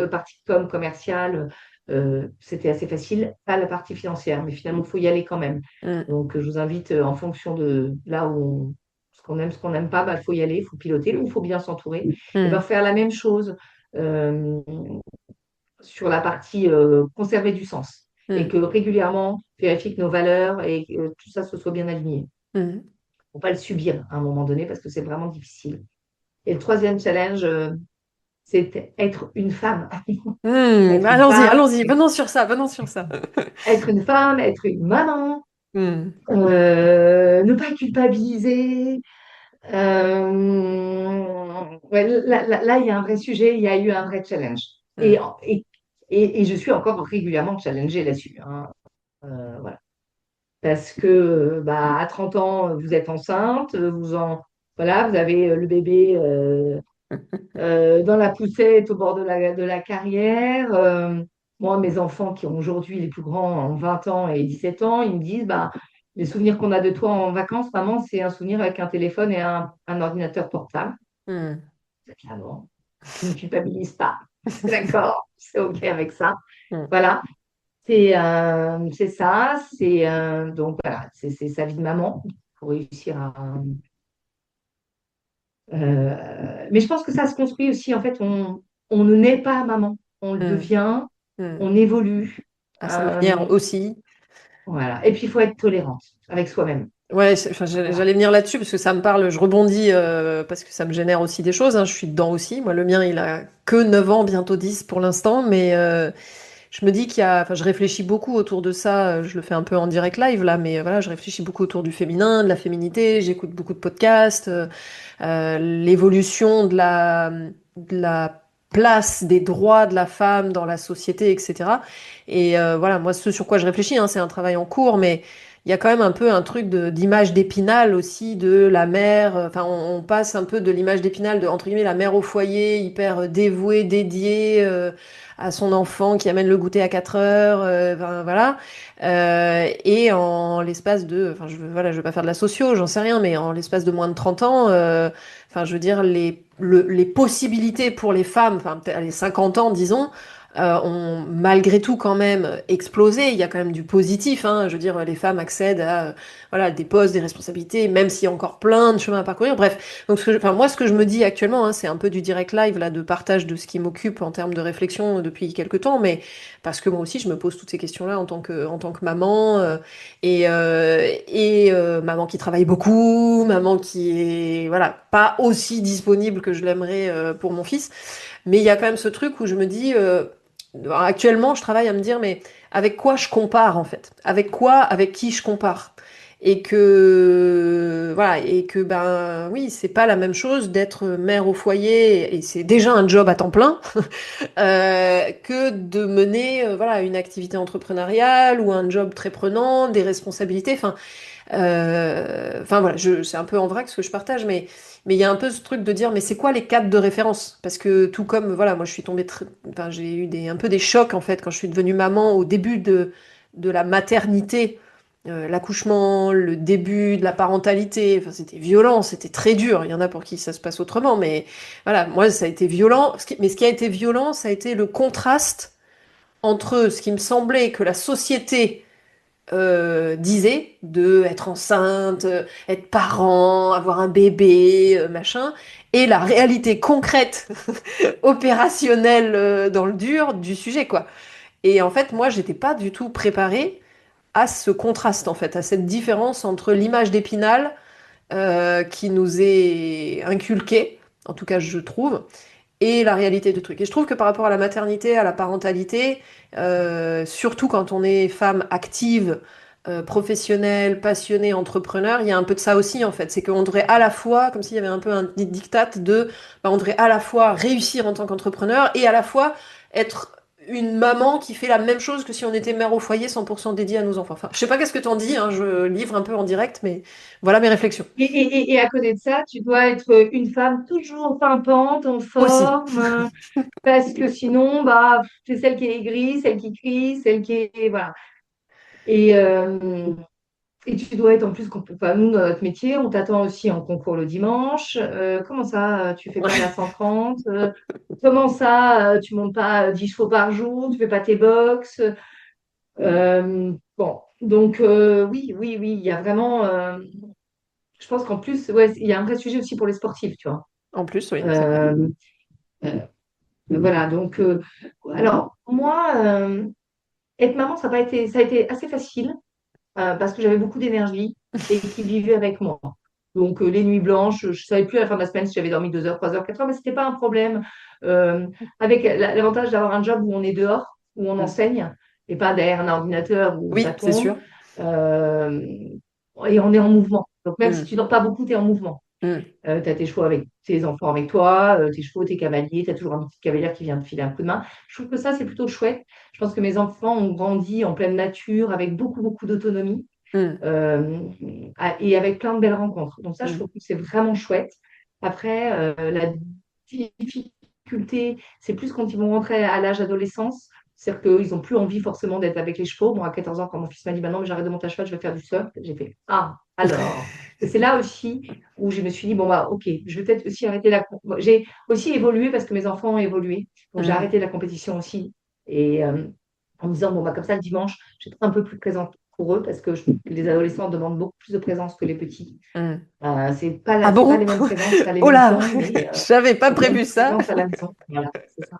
partie commerciale, c'était assez facile, pas la partie financière, mais finalement, il faut y aller quand même. Mm, Donc, je vous invite, en fonction de là où ce qu'on n'aime pas, bah, il faut y aller, il faut piloter, ou il faut bien s'entourer. Et ben mm, faire la même chose. euh, sur la partie conserver du sens et mm, que régulièrement, vérifier que nos valeurs et que tout ça se soit bien aligné. mm. Faut pas le subir à un moment donné parce que c'est vraiment difficile. Et le troisième challenge, c'est être une femme. Être une Allons-y, femme, allons-y, venons sur ça, venons sur ça. être une femme, être une maman, Mm, ne pas culpabiliser. Ouais, là, il y a un vrai sujet, il y a eu un vrai challenge. Et, mm, et, et je suis encore régulièrement challengée là-dessus, hein. Voilà. Parce que bah, à 30 ans, vous êtes enceinte, voilà, vous avez le bébé dans la poussette au bord de la carrière. Moi, mes enfants qui ont aujourd'hui, les plus grands, ont 20 ans et 17 ans, ils me disent, bah, les souvenirs qu'on a de toi en vacances, maman, c'est un souvenir avec un téléphone et un ordinateur portable. mm, Ah bon, je ne culpabilise pas. D'accord, c'est OK avec ça. mm, Voilà. C'est ça, donc voilà, c'est sa vie de maman pour réussir mais je pense que ça se construit aussi, en fait, on ne naît pas maman, on le mm, devient, mm. on évolue. À sa Euh, manière aussi. voilà. Et puis, il faut être tolérante avec soi-même. Ouais, enfin, Voilà. j'allais venir là-dessus parce que ça me parle, je rebondis parce que ça me génère aussi des choses, hein, je suis dedans aussi. Moi, le mien, il a que 9 ans, bientôt 10 pour l'instant, mais je me dis qu'il y a, enfin, je réfléchis beaucoup autour de ça. Je le fais un peu en direct live là, mais voilà, je réfléchis beaucoup autour du féminin, de la féminité. J'écoute beaucoup de podcasts, l'évolution de la place des droits de la femme dans la société, etc. Et voilà, moi, ce sur quoi je réfléchis, hein, c'est un travail en cours, mais il y a quand même un peu un truc d'image d'Épinal aussi de la mère. Enfin, on passe un peu de l'image d'Épinal de, entre guillemets, la mère au foyer, hyper dévouée, dédiée à son enfant qui amène le goûter à 4 heures. Enfin, voilà. Et en l'espace de, enfin, voilà, je veux pas faire de la socio, j'en sais rien, mais en l'espace de moins de 30 ans, enfin, je veux dire, les possibilités pour les femmes, enfin, peut-être les 50 ans, disons, ont malgré tout quand même explosé. Il y a quand même du positif, hein. Je veux dire, les femmes accèdent à voilà, des postes, des responsabilités, même s'il y a encore plein de chemin à parcourir. Bref, donc enfin, moi, ce que je me dis actuellement, hein, c'est un peu du direct live, là, de partage de ce qui m'occupe en termes de réflexion depuis quelques temps, mais parce que moi aussi, je me pose toutes ces questions-là en tant que maman, maman qui travaille beaucoup, maman qui est voilà, pas aussi disponible que je l'aimerais pour mon fils. Mais il y a quand même ce truc où je me dis, actuellement, je travaille à me dire, mais avec quoi je compare en fait? Avec quoi, avec qui je compare? Et que, voilà, et que, ben oui, c'est pas la même chose d'être mère au foyer, et c'est déjà un job à temps plein, que de mener, voilà, une activité entrepreneuriale ou un job très prenant, des responsabilités. Enfin voilà, c'est un peu en vrac ce que je partage, mais il y a un peu ce truc de dire, mais c'est quoi les cadres de référence? Parce que tout comme, voilà, moi je suis tombée, enfin, j'ai eu un peu des chocs en fait quand je suis devenue maman au début de la maternité, l'accouchement, le début de la parentalité, enfin, c'était violent, c'était très dur. Il y en a pour qui ça se passe autrement, mais voilà, moi ça a été violent. Mais ce qui a été violent, ça a été le contraste entre ce qui me semblait que la société disait de être enceinte, être parent, avoir un bébé, machin, et la réalité concrète, opérationnelle dans le dur du sujet, quoi. Et en fait, moi, j'étais pas du tout préparée à ce contraste, en fait, à cette différence entre l'image d'Épinal qui nous est inculquée, en tout cas, je trouve, et la réalité du truc. Et je trouve que par rapport à la maternité, à la parentalité, surtout quand on est femme active, professionnelle, passionnée, entrepreneur, il y a un peu de ça aussi en fait. C'est qu'on devrait à la fois, comme s'il y avait un peu un diktat de, bah, on devrait à la fois réussir en tant qu'entrepreneur et à la fois être une maman qui fait la même chose que si on était mère au foyer 100% dédiée à nos enfants. Enfin, je sais pas qu'est-ce que t'en dis, hein, je livre un peu en direct, mais voilà mes réflexions. Et à côté de ça, tu dois être une femme toujours pimpante, en Aussi. forme, parce que sinon, bah, c'est celle qui est aigrie, celle qui crie, celle qui est... Voilà. Et, euh, et tu dois être en plus, enfin, nous, dans notre métier, on t'attend aussi en concours le dimanche. Comment ça, tu fais pas la 130? Comment ça, tu montes pas 10 chevaux par jour? Tu fais pas tes box? Bon, donc oui, oui, oui, il y a vraiment... je pense qu'en plus, ouais, il y a un vrai sujet aussi pour les sportifs, tu vois. En plus, oui, c'est vrai. Euh, euh, voilà, donc, alors, moi, être maman, ça a été assez facile parce que j'avais beaucoup d'énergie et qui vivait avec moi. Donc, les nuits blanches, je ne savais plus à la fin de la semaine si j'avais dormi 2 heures, 3 heures, 4 heures, mais ce n'était pas un problème. Avec l'avantage d'avoir un job où on est dehors, où on Mm. enseigne, et pas derrière un ordinateur où ça Oui, c'est tombe, sûr. euh, et on est en mouvement. Donc, même si tu Mm. ne dors pas beaucoup, tu es en mouvement. Mm. Tu as tes chevaux avec tes enfants avec toi, tes chevaux, tes cavaliers, tu as toujours un petit cavalier qui vient te filer un coup de main. Je trouve que ça, c'est plutôt chouette. Je pense que mes enfants ont grandi en pleine nature, avec beaucoup, beaucoup d'autonomie Mm. euh, et avec plein de belles rencontres. Donc ça, je trouve Mm. que c'est vraiment chouette. Après, la difficulté, c'est plus quand ils vont rentrer à l'âge adolescence. C'est-à-dire qu'ils n'ont plus envie forcément d'être avec les chevaux. Bon, à 14 ans, quand mon fils m'a dit, bah non, mais j'arrête de monter à cheval, je vais faire du surf, j'ai fait, ah, alors. Et c'est là aussi où je me suis dit, bon, bah, ok, je vais peut-être aussi arrêter J'ai aussi évolué parce que mes enfants ont évolué. Donc, j'ai Mm. arrêté la compétition aussi. Et en me disant, bon, bah, comme ça, le dimanche, je vais être un peu plus présente pour eux parce que les adolescents demandent beaucoup plus de présence que les petits. Mm. Ah C'est pas bon? les mêmes présences, pas les Oh mêmes là! temps, mais J'avais pas c'est même prévu plus ça. présence à la maison. Voilà, c'est ça.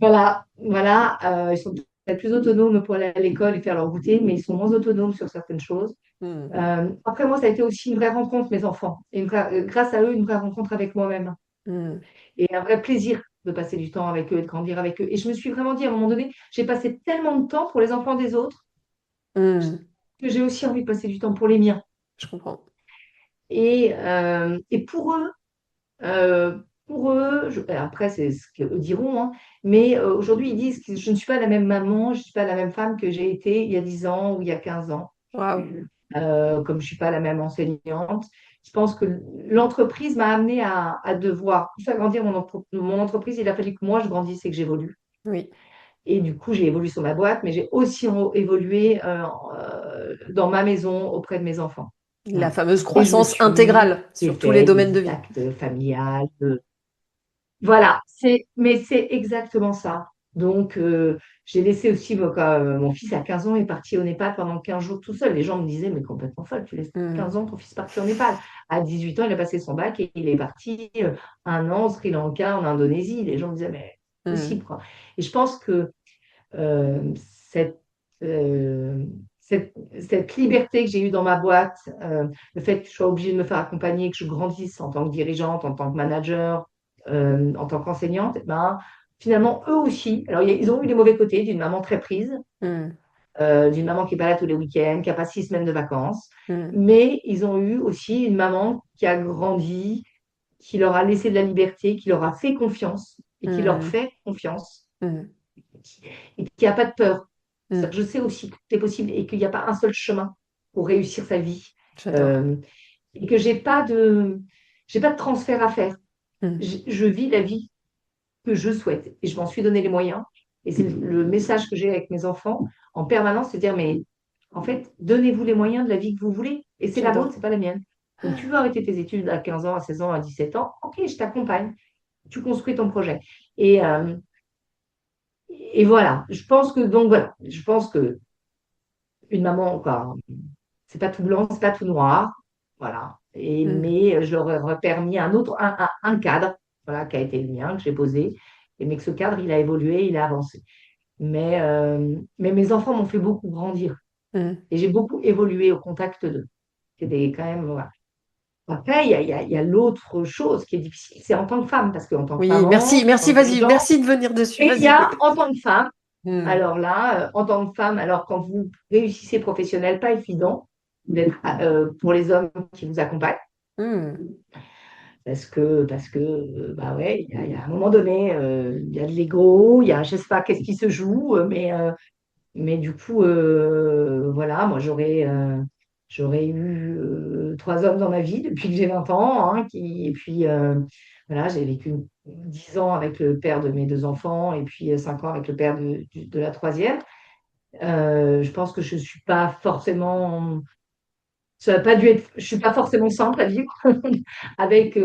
Voilà, voilà. Ils sont peut-être plus autonomes pour aller à l'école et faire leur goûter, mais ils sont moins autonomes sur certaines choses. Mm. Après, moi, ça a été aussi une vraie rencontre, mes enfants. Et grâce à eux, une vraie rencontre avec moi-même. Mm. Et un vrai plaisir de passer du temps avec eux, de grandir avec eux. Et je me suis vraiment dit, à un moment donné, j'ai passé tellement de temps pour les enfants des autres Mm. que j'ai aussi envie de passer du temps pour les miens. Je comprends. Et euh, pour eux après, c'est ce qu'ils diront, hein, mais aujourd'hui, ils disent que je ne suis pas la même maman, je ne suis pas la même femme que j'ai été il y a 10 ans ou il y a 15 ans. Waouh. Comme je suis pas la même enseignante. Je pense que l'entreprise m'a amenée à devoir faire grandir mon entreprise. Il a fallu que moi, je grandisse et que j'évolue. Oui. Et du coup, j'ai évolué sur ma boîte, mais j'ai aussi évolué dans ma maison auprès de mes enfants. La Voilà. fameuse Et je me croissance suis intégrale sur tous les défaite du domaines de vie. dictate familial. Voilà, mais c'est exactement ça. Donc, j'ai laissé aussi, moi, quand mon fils à 15 ans est parti au Népal pendant 15 jours tout seul. Les gens me disaient, mais complètement folle, tu laisses Hmm. 15 ans ton fils partir au Népal. À 18 ans, il a passé son bac et il est parti un an au Sri Lanka, en Indonésie. Les gens me disaient, mais c'est Hmm. possible, quoi. Et je pense que euh, cette, euh, cette liberté que j'ai eue dans ma boîte, le fait que je sois obligée de me faire accompagner, que je grandisse en tant que dirigeante, en tant que manager, en tant qu'enseignante, ben, finalement, eux aussi, alors ils ont eu les mauvais côtés d'une maman très prise, Hmm. d'une maman qui n'est pas là tous les week-ends, qui n'a pas 6 semaines de vacances, Hmm. mais ils ont eu aussi une maman qui a grandi, qui leur a laissé de la liberté, qui leur a fait confiance et qui leur Hmm. fait confiance Hmm. et qui n'a pas de peur. Hmm. Je sais aussi que c'est possible et qu'il n'y a pas un seul chemin pour réussir sa vie. J'adore. Euh, et que j'ai pas de transfert à faire. Hmm. Je vis la vie que je souhaite et je m'en suis donné les moyens. Et c'est le message que j'ai avec mes enfants en permanence, c'est de dire, mais en fait, donnez-vous les moyens de la vie que vous voulez. Et c'est la vôtre, J'adore. c'est pas la mienne. Donc, tu veux arrêter tes études à 15 ans, à 16 ans, à 17 ans, ok, je t'accompagne. Tu construis ton projet. Et, euh, et voilà, je pense que donc voilà, je pense que une maman, quoi, c'est pas tout blanc, c'est pas tout noir, voilà. Hmm. Mais je leur aurais permis un cadre, voilà, qui a été le mien, que j'ai posé, mais que ce cadre, il a évolué, il a avancé. Mais mes enfants m'ont fait beaucoup grandir Hmm. et j'ai beaucoup évolué au contact d'eux. C'était quand même, voilà. Après, il y a l'autre chose qui est difficile, c'est en tant que femme, parce qu'en tant que Oui, merci, maman, merci, en vas-y, dirigeant, merci de venir dessus, et il y vas-y. a en tant que femme. Hmm. Alors là, en tant que femme, alors quand vous réussissez professionnel, pas évident d'être pour les hommes qui vous accompagnent, Hmm. parce que bah ouais, il y a un moment donné, il y a de l'ego, il y a je sais pas qu'est-ce qui se joue, mais du coup, voilà, moi j'aurais eu 3 hommes dans ma vie depuis que j'ai 20 ans, hein, et puis voilà, j'ai vécu 10 ans avec le père de mes 2 enfants et puis 5 ans avec le père de la troisième. Je pense que je suis pas forcément, ça n'a pas dû être, je suis pas forcément simple à vivre avec,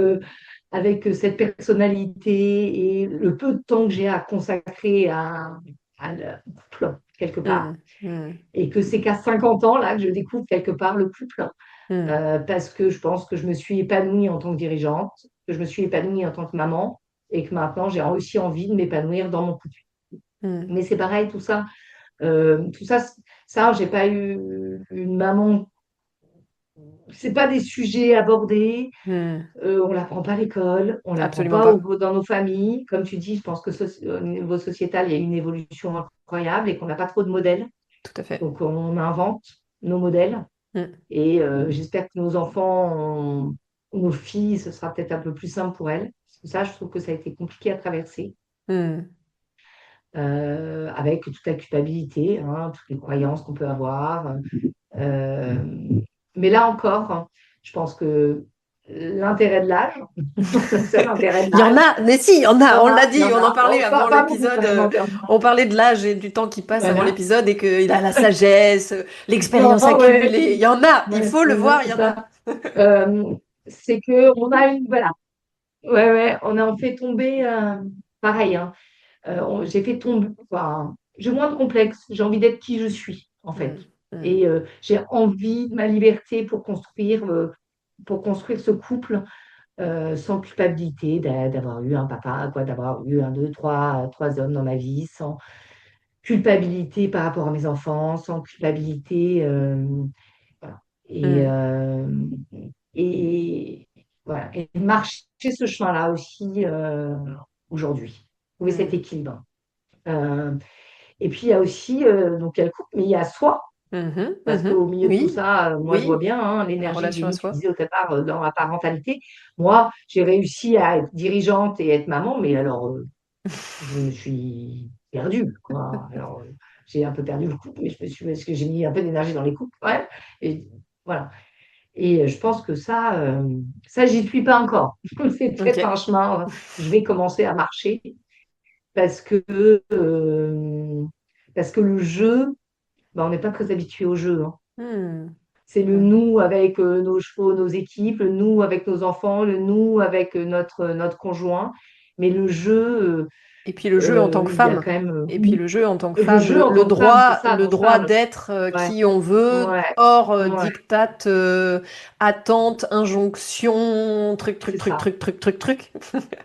cette personnalité et le peu de temps que j'ai à consacrer à le couple, quelque part. Hmm. Hmm. Et que c'est qu'à 50 ans, là, que je découvre quelque part le couple, Hmm. parce que je pense que je me suis épanouie en tant que dirigeante, que je me suis épanouie en tant que maman, et que maintenant, j'ai aussi envie de m'épanouir dans mon couple. Hmm. Mais c'est pareil, tout ça, ça, j'ai pas eu une maman. C'est pas des sujets abordés. Hmm. On l'apprend pas à l'école, on l'apprend Absolument pas pas. dans nos familles. Comme tu dis, je pense que au niveau sociétal, il y a une évolution incroyable et qu'on n'a pas trop de modèles. Tout à fait. Donc, on invente nos modèles. Hmm. Et j'espère que nos enfants, nos filles, ce sera peut-être un peu plus simple pour elles. Parce que ça, je trouve que ça a été compliqué à traverser, Hmm. avec toute la culpabilité, hein, toutes les croyances qu'on peut avoir. Euh, mais là encore, hein, je pense que l'intérêt de l'âge, le seul intérêt de Il y en l'âge, a, mais si, il y en il y a, en on a, l'a il y dit, en on en a. parlait Bon, avant pas beaucoup quand l'épisode, même, hein. on parlait de l'âge et du temps qui passe avant Voilà. l'épisode et qu'il a la sagesse, Non, l'expérience ouais, accumulée. Il y en a, il ouais, faut le ouais, voir, il y c'est en a. ça. Euh, c'est que on a une, voilà, ouais, ouais, on a fait tomber, pareil, hein, j'ai fait tomber, enfin, j'ai moins de complexe, j'ai envie d'être qui je suis, en fait. Hmm. Hmm. Et j'ai envie de ma liberté pour construire ce couple sans culpabilité d'avoir eu un papa, quoi, d'avoir eu un, deux, trois hommes dans ma vie, sans culpabilité par rapport à mes enfants, sans culpabilité. Voilà. Et, Hmm. euh, et, voilà. Et marcher ce chemin-là aussi aujourd'hui. Trouver cet Hmm. équilibre. Euh, et puis il y a aussi, donc il y a le couple, mais il y a soi. Mhm. Parce Mhm. qu'au milieu de tout Oui, ça, moi, je vois oui, bien hein, la l'énergie que j'ai relation à mis, tu soi. disais au départ, dans ma parentalité. Moi, j'ai réussi à être dirigeante et être maman, mais alors, je me suis perdue, quoi. Alors, j'ai un peu perdu le couple, mais parce que j'ai mis un peu d'énergie dans les couples, ouais. Et voilà. Et je pense que ça, j'y suis pas encore. C'est peut-être Ok. un chemin. Je vais commencer à marcher parce que, euh, parce que le jeu, ben, on n'est pas très habitué au jeu, hein. Hmm. C'est le Hmm. nous avec nos chevaux, nos équipes, le nous avec nos enfants, le nous avec notre conjoint. Mais le jeu, Et puis le jeu en tant que il y a femme. quand même Et puis le jeu en tant que le femme, jeu en tant que femme, c'est ça le dont je droit parle. d'être Ouais, qui on veut, ouais, hors ouais, diktat, attente, injonction, truc, truc, c'est truc, ça. truc, truc, truc, truc.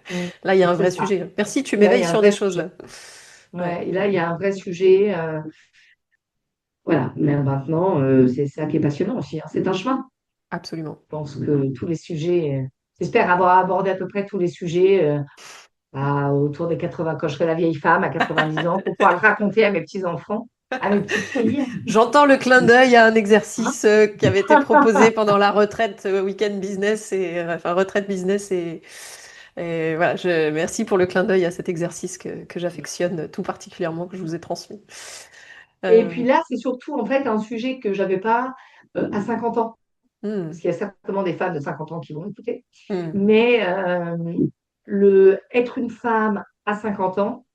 Mm, Là, il y a un c'est vrai ça. sujet. Merci, tu Là, il m'éveilles y a un sur des vrai choses sujet. là. Ouais, Ouais, et là, il y a un vrai sujet. Voilà. Mais maintenant, c'est ça qui est passionnant aussi, hein. C'est un chemin. absolument. Je pense que tous les sujets, j'espère avoir abordé à peu près tous les sujets autour des 80, quand je serai la vieille femme à 90 ans, pour pouvoir le raconter à mes petits-enfants, à mes petites filles. J'entends le clin d'œil à un Hein. exercice qui avait été proposé pendant la retraite week-end business enfin retraite business et voilà, merci pour le clin d'œil à cet exercice que j'affectionne tout particulièrement, que je vous ai transmis. Et puis Euh, là, c'est surtout en fait un sujet que j'avais pas à 50 ans, parce hmm, qu'il y a certainement des femmes de 50 ans qui vont écouter. hmm, Mais être une femme à 50 ans,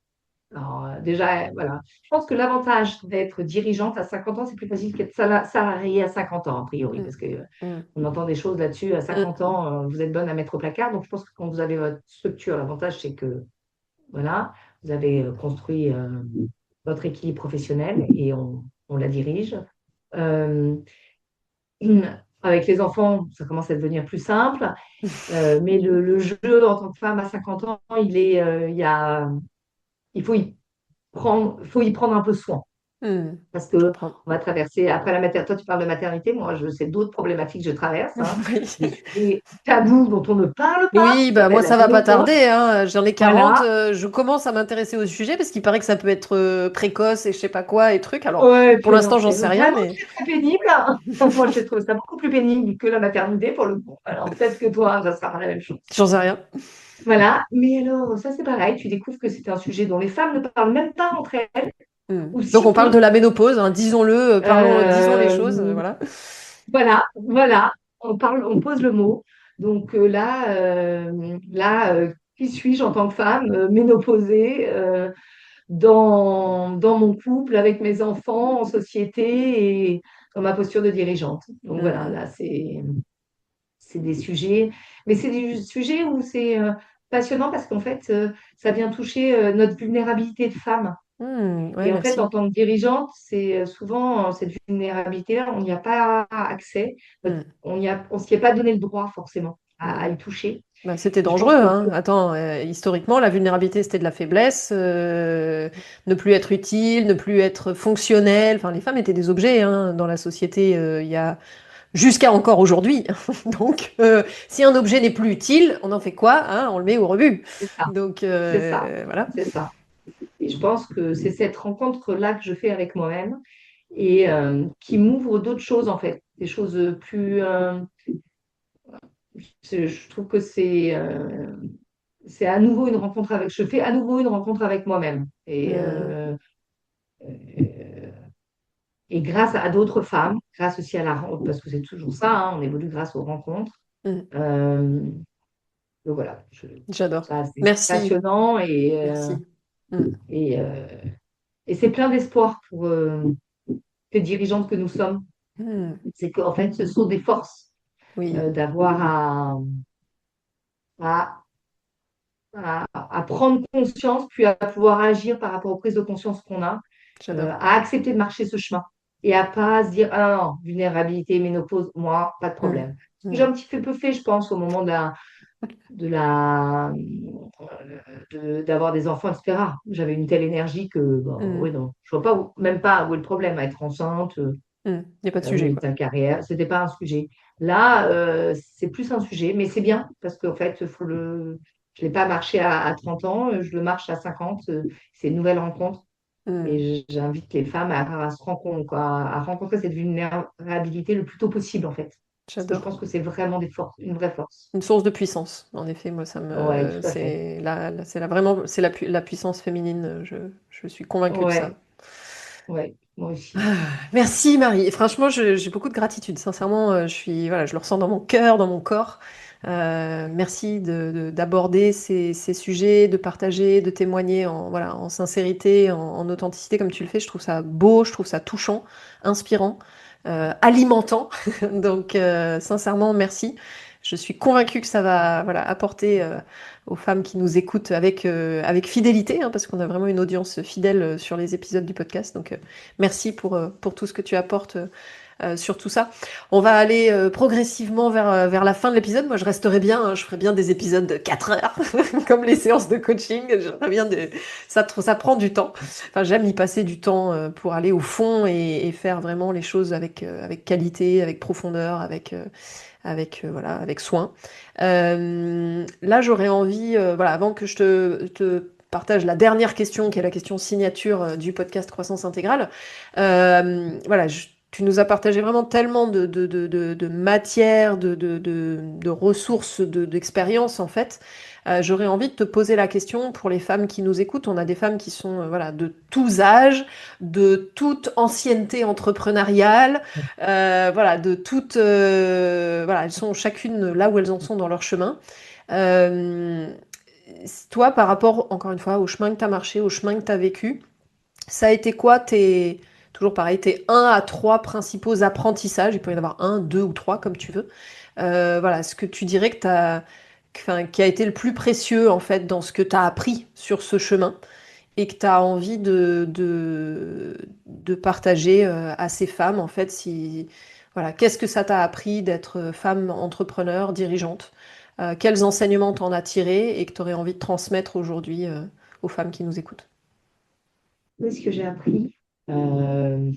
alors, déjà, voilà. Je pense que l'avantage d'être dirigeante à 50 ans, c'est plus facile qu'être salarié à 50 ans, a priori, hmm, parce que hmm, on entend des choses là-dessus. À hmm, 50 ans, vous êtes bonne à mettre au placard. Donc, je pense que quand vous avez votre structure, l'avantage, c'est que, voilà, vous avez construit votre équilibre professionnel et on la dirige. Euh, avec les enfants, ça commence à devenir plus simple. Mais le jeu en tant que femme à 50 ans, il faut y prendre un peu soin. hmm. Parce Je que comprends. on va traverser, après la maternité, toi tu parles de maternité, moi je sais d'autres problématiques que je traverse, hein, des Oui. sujets tabous dont on ne parle pas, Oui, qui bah moi s'appelle la ça va pas ménopause. tarder, hein. J'en ai 40, Voilà. je commence à m'intéresser au sujet parce qu'il paraît que ça peut être précoce et je sais pas quoi et trucs. Alors Ouais, et pour puis non, l'instant j'en c'est sais rien, vraiment mais très très pénible. Moi j'ai trouvé ça beaucoup plus pénible que la maternité pour le coup. Alors peut-être que toi, ça sera pas la même chose. j'en sais rien. Voilà. Mais alors, ça c'est pareil, tu découvres que c'est un sujet dont les femmes ne parlent même pas entre elles, Hmm. ou Donc si on parle de peu. la ménopause, hein, disons-le, disons les choses, Euh, voilà. Voilà, voilà, on pose le mot. Donc qui suis-je en tant que femme ménopausée dans mon couple, avec mes enfants, en société et dans ma posture de dirigeante. Donc voilà, Hmm. là, c'est des sujets, mais c'est des sujets où c'est passionnant parce qu'en fait, ça vient toucher notre vulnérabilité de femme. Hmm. Ouais, Et en fait, en merci. tant que dirigeante, c'est souvent cette vulnérabilité-là, on n'y a pas accès, Hmm. on s'y est pas donné le droit forcément à Hmm. y toucher. Bah, c'était Et je dangereux, pense que hein. Attends, historiquement, la vulnérabilité, c'était de la faiblesse, ne plus être utile, ne plus être fonctionnel. Enfin, les femmes étaient des objets, hein, dans la société, il y a jusqu'à encore aujourd'hui. Donc, si un objet n'est plus utile, on en fait quoi, hein? On le met au rebut. c'est ça, Donc, c'est ça, voilà. c'est ça. Et je pense que c'est cette rencontre-là que je fais avec moi-même et qui m'ouvre d'autres choses en fait, des choses plus. Je trouve que c'est à nouveau une rencontre avec. Je fais à nouveau une rencontre avec moi-même. Hmm. Euh, Et grâce à d'autres femmes, grâce aussi à la rencontre, parce que c'est toujours ça, hein, on évolue grâce aux rencontres. Hmm. Euh, donc voilà, J'adore. ça c'est Merci. passionnant Merci. Hmm. et, euh, et c'est plein d'espoir pour les dirigeantes que nous sommes. Hmm. C'est qu'en fait, ce sont des forces Oui, d'avoir à, à prendre conscience, puis à pouvoir agir par rapport aux prises de conscience qu'on a, j'adore. à accepter de marcher ce chemin et à pas se dire, ah non, vulnérabilité, ménopause, moi, pas de Hmm. problème. Ce que j'ai Hmm. un petit peu fait, je pense, au moment de la, d'avoir des enfants, etc. J'avais une telle énergie que, bon, Hmm. oui, non, je vois pas même pas où est le problème à être enceinte, Hmm. Il n'y a pas de sujet, mener quoi. ta carrière, c'était pas un sujet. Là, c'est plus un sujet, mais c'est bien parce qu'en fait, je l'ai pas marché à 30 ans, je le marche à 50, c'est une nouvelle rencontre. Hmm. Et j'invite les femmes à se rencontrer, quoi, à rencontrer cette vulnérabilité le plus tôt possible, en fait. Parce que je J'adore. pense que c'est vraiment une vraie force. Une source de puissance. En effet, moi, Ouais, tout à fait. c'est vraiment, c'est la puissance féminine. Je suis convaincue de ça. Ouais. Ouais, moi Ah, aussi. merci Marie. Et franchement, j'ai beaucoup de gratitude. Sincèrement, voilà, je le ressens dans mon cœur, dans mon corps. Merci d'aborder ces sujets, de partager, de témoigner voilà, en sincérité, en authenticité comme tu le fais. Je trouve ça beau, je trouve ça touchant, inspirant, alimentant. Donc, sincèrement, merci. Je suis convaincue que ça va, voilà, apporter aux femmes qui nous écoutent avec fidélité, hein, parce qu'on a vraiment une audience fidèle sur les épisodes du podcast. Donc, merci pour tout ce que tu apportes sur tout ça. On va aller progressivement vers la fin de l'épisode. Moi, je resterai bien, hein, je ferai bien des épisodes de 4 heures, comme les séances de coaching. J'aimerais bien ça prend du temps. Enfin, j'aime y passer du temps pour aller au fond et faire vraiment les choses avec qualité, avec profondeur, voilà, avec soin. Là, j'aurais envie, voilà, avant que je te partage la dernière question, qui est la question signature du podcast Croissance Intégrale. Voilà, tu nous as partagé vraiment tellement de matières, de ressources, d'expériences, en fait. J'aurais envie de te poser la question pour les femmes qui nous écoutent. On a des femmes qui sont voilà, de tous âges, de toute ancienneté entrepreneuriale, voilà, voilà, elles sont chacune là où elles en sont dans leur chemin. Euh, Toi, par rapport, encore une fois, au chemin que tu as marché, au chemin que tu as vécu, ça a été quoi toujours pareil, tes un à 3 principaux apprentissages, il peut y en avoir un, 2 ou 3 comme tu veux. Voilà, ce que tu dirais enfin, qui a été le plus précieux en fait dans ce que tu as appris sur ce chemin et que tu as envie de partager à ces femmes, en fait, si, voilà, qu'est-ce que ça t'a appris d'être femme entrepreneur, dirigeante? Quels enseignements t'en as tiré et que tu aurais envie de transmettre aujourd'hui aux femmes qui nous écoutent? Qu'est-ce que j'ai appris? Euh,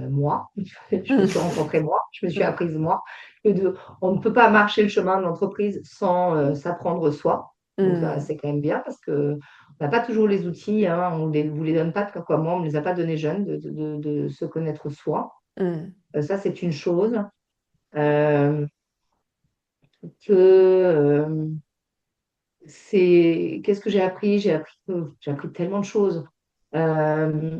Moi, je me Mm, suis rencontrée moi, je me suis mm, apprise moi, on ne peut pas marcher le chemin de l'entreprise sans s'apprendre soi. Donc ça, mm, c'est quand même bien parce que on n'a pas toujours les outils, hein, on ne vous les donne pas comme moi, on ne les a pas donnés jeunes de se connaître soi. mm, Ça, c'est une chose. Euh, que Qu'est-ce que j'ai appris? J'ai appris tellement de choses. Euh,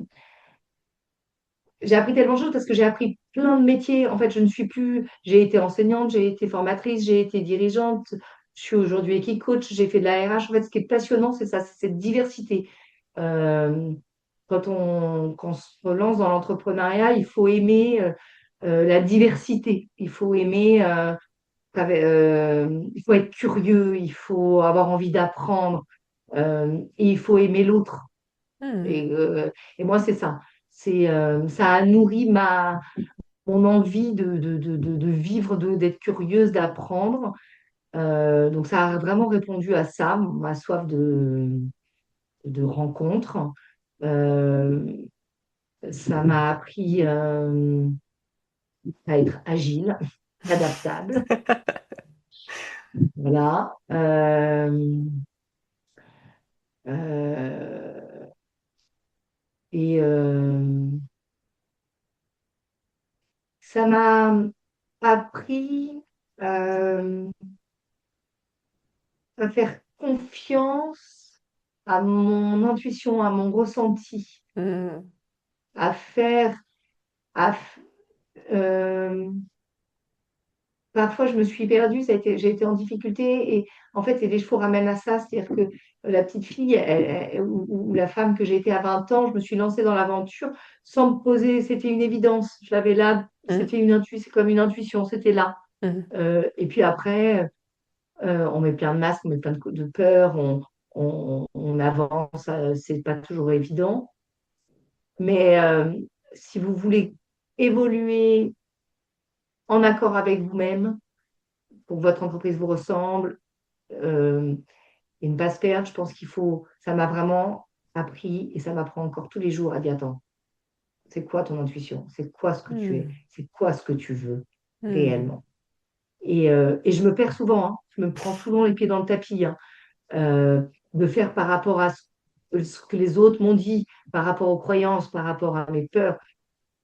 J'ai appris tellement de choses parce que j'ai appris plein de métiers. En fait, je ne suis plus. J'ai été enseignante, j'ai été formatrice, j'ai été dirigeante. Je suis aujourd'hui équipe-coach, j'ai fait de la RH. En fait, ce qui est passionnant, c'est ça, c'est cette diversité. Euh, quand on se lance dans l'entrepreneuriat, il faut aimer la diversité. Il faut être curieux, il faut avoir envie d'apprendre et il faut aimer l'autre. mm. Et, euh, et moi, c'est ça. Ça a nourri mon envie de vivre, d'être curieuse, d'apprendre. Donc, ça a vraiment répondu à ça, ma soif de rencontre. Euh, Ça m'a appris à être agile, adaptable. Voilà. Euh, et ça m'a appris euh, à faire confiance à mon intuition, à mon ressenti, Mm. à faire, à, f- euh, parfois je me suis perdue, j'ai été en difficulté et en fait les défauts ramènent à ça, c'est-à-dire que la petite fille ou la femme que j'ai été à 20 ans, je me suis lancée dans l'aventure sans me poser, c'était une évidence, je l'avais là, Mm. c'était une intuition, c'est comme une intuition, c'était là. Mm. Et puis après, on met plein de masques, on met plein de peurs, on avance, c'est pas toujours évident. Mais si vous voulez évoluer en accord avec vous-même, pour que votre entreprise vous ressemble, euh, et ne pas se perdre, je pense ça m'a vraiment appris et ça m'apprend encore tous les jours à dire, attends, c'est quoi ton intuition? C'est quoi ce que tu es? Mm. C'est quoi ce que tu veux Mm. réellement? Et je me perds souvent, hein. Je me prends souvent les pieds dans le tapis, hein. euh, de faire par rapport à ce que les autres m'ont dit, par rapport aux croyances, par rapport à mes peurs.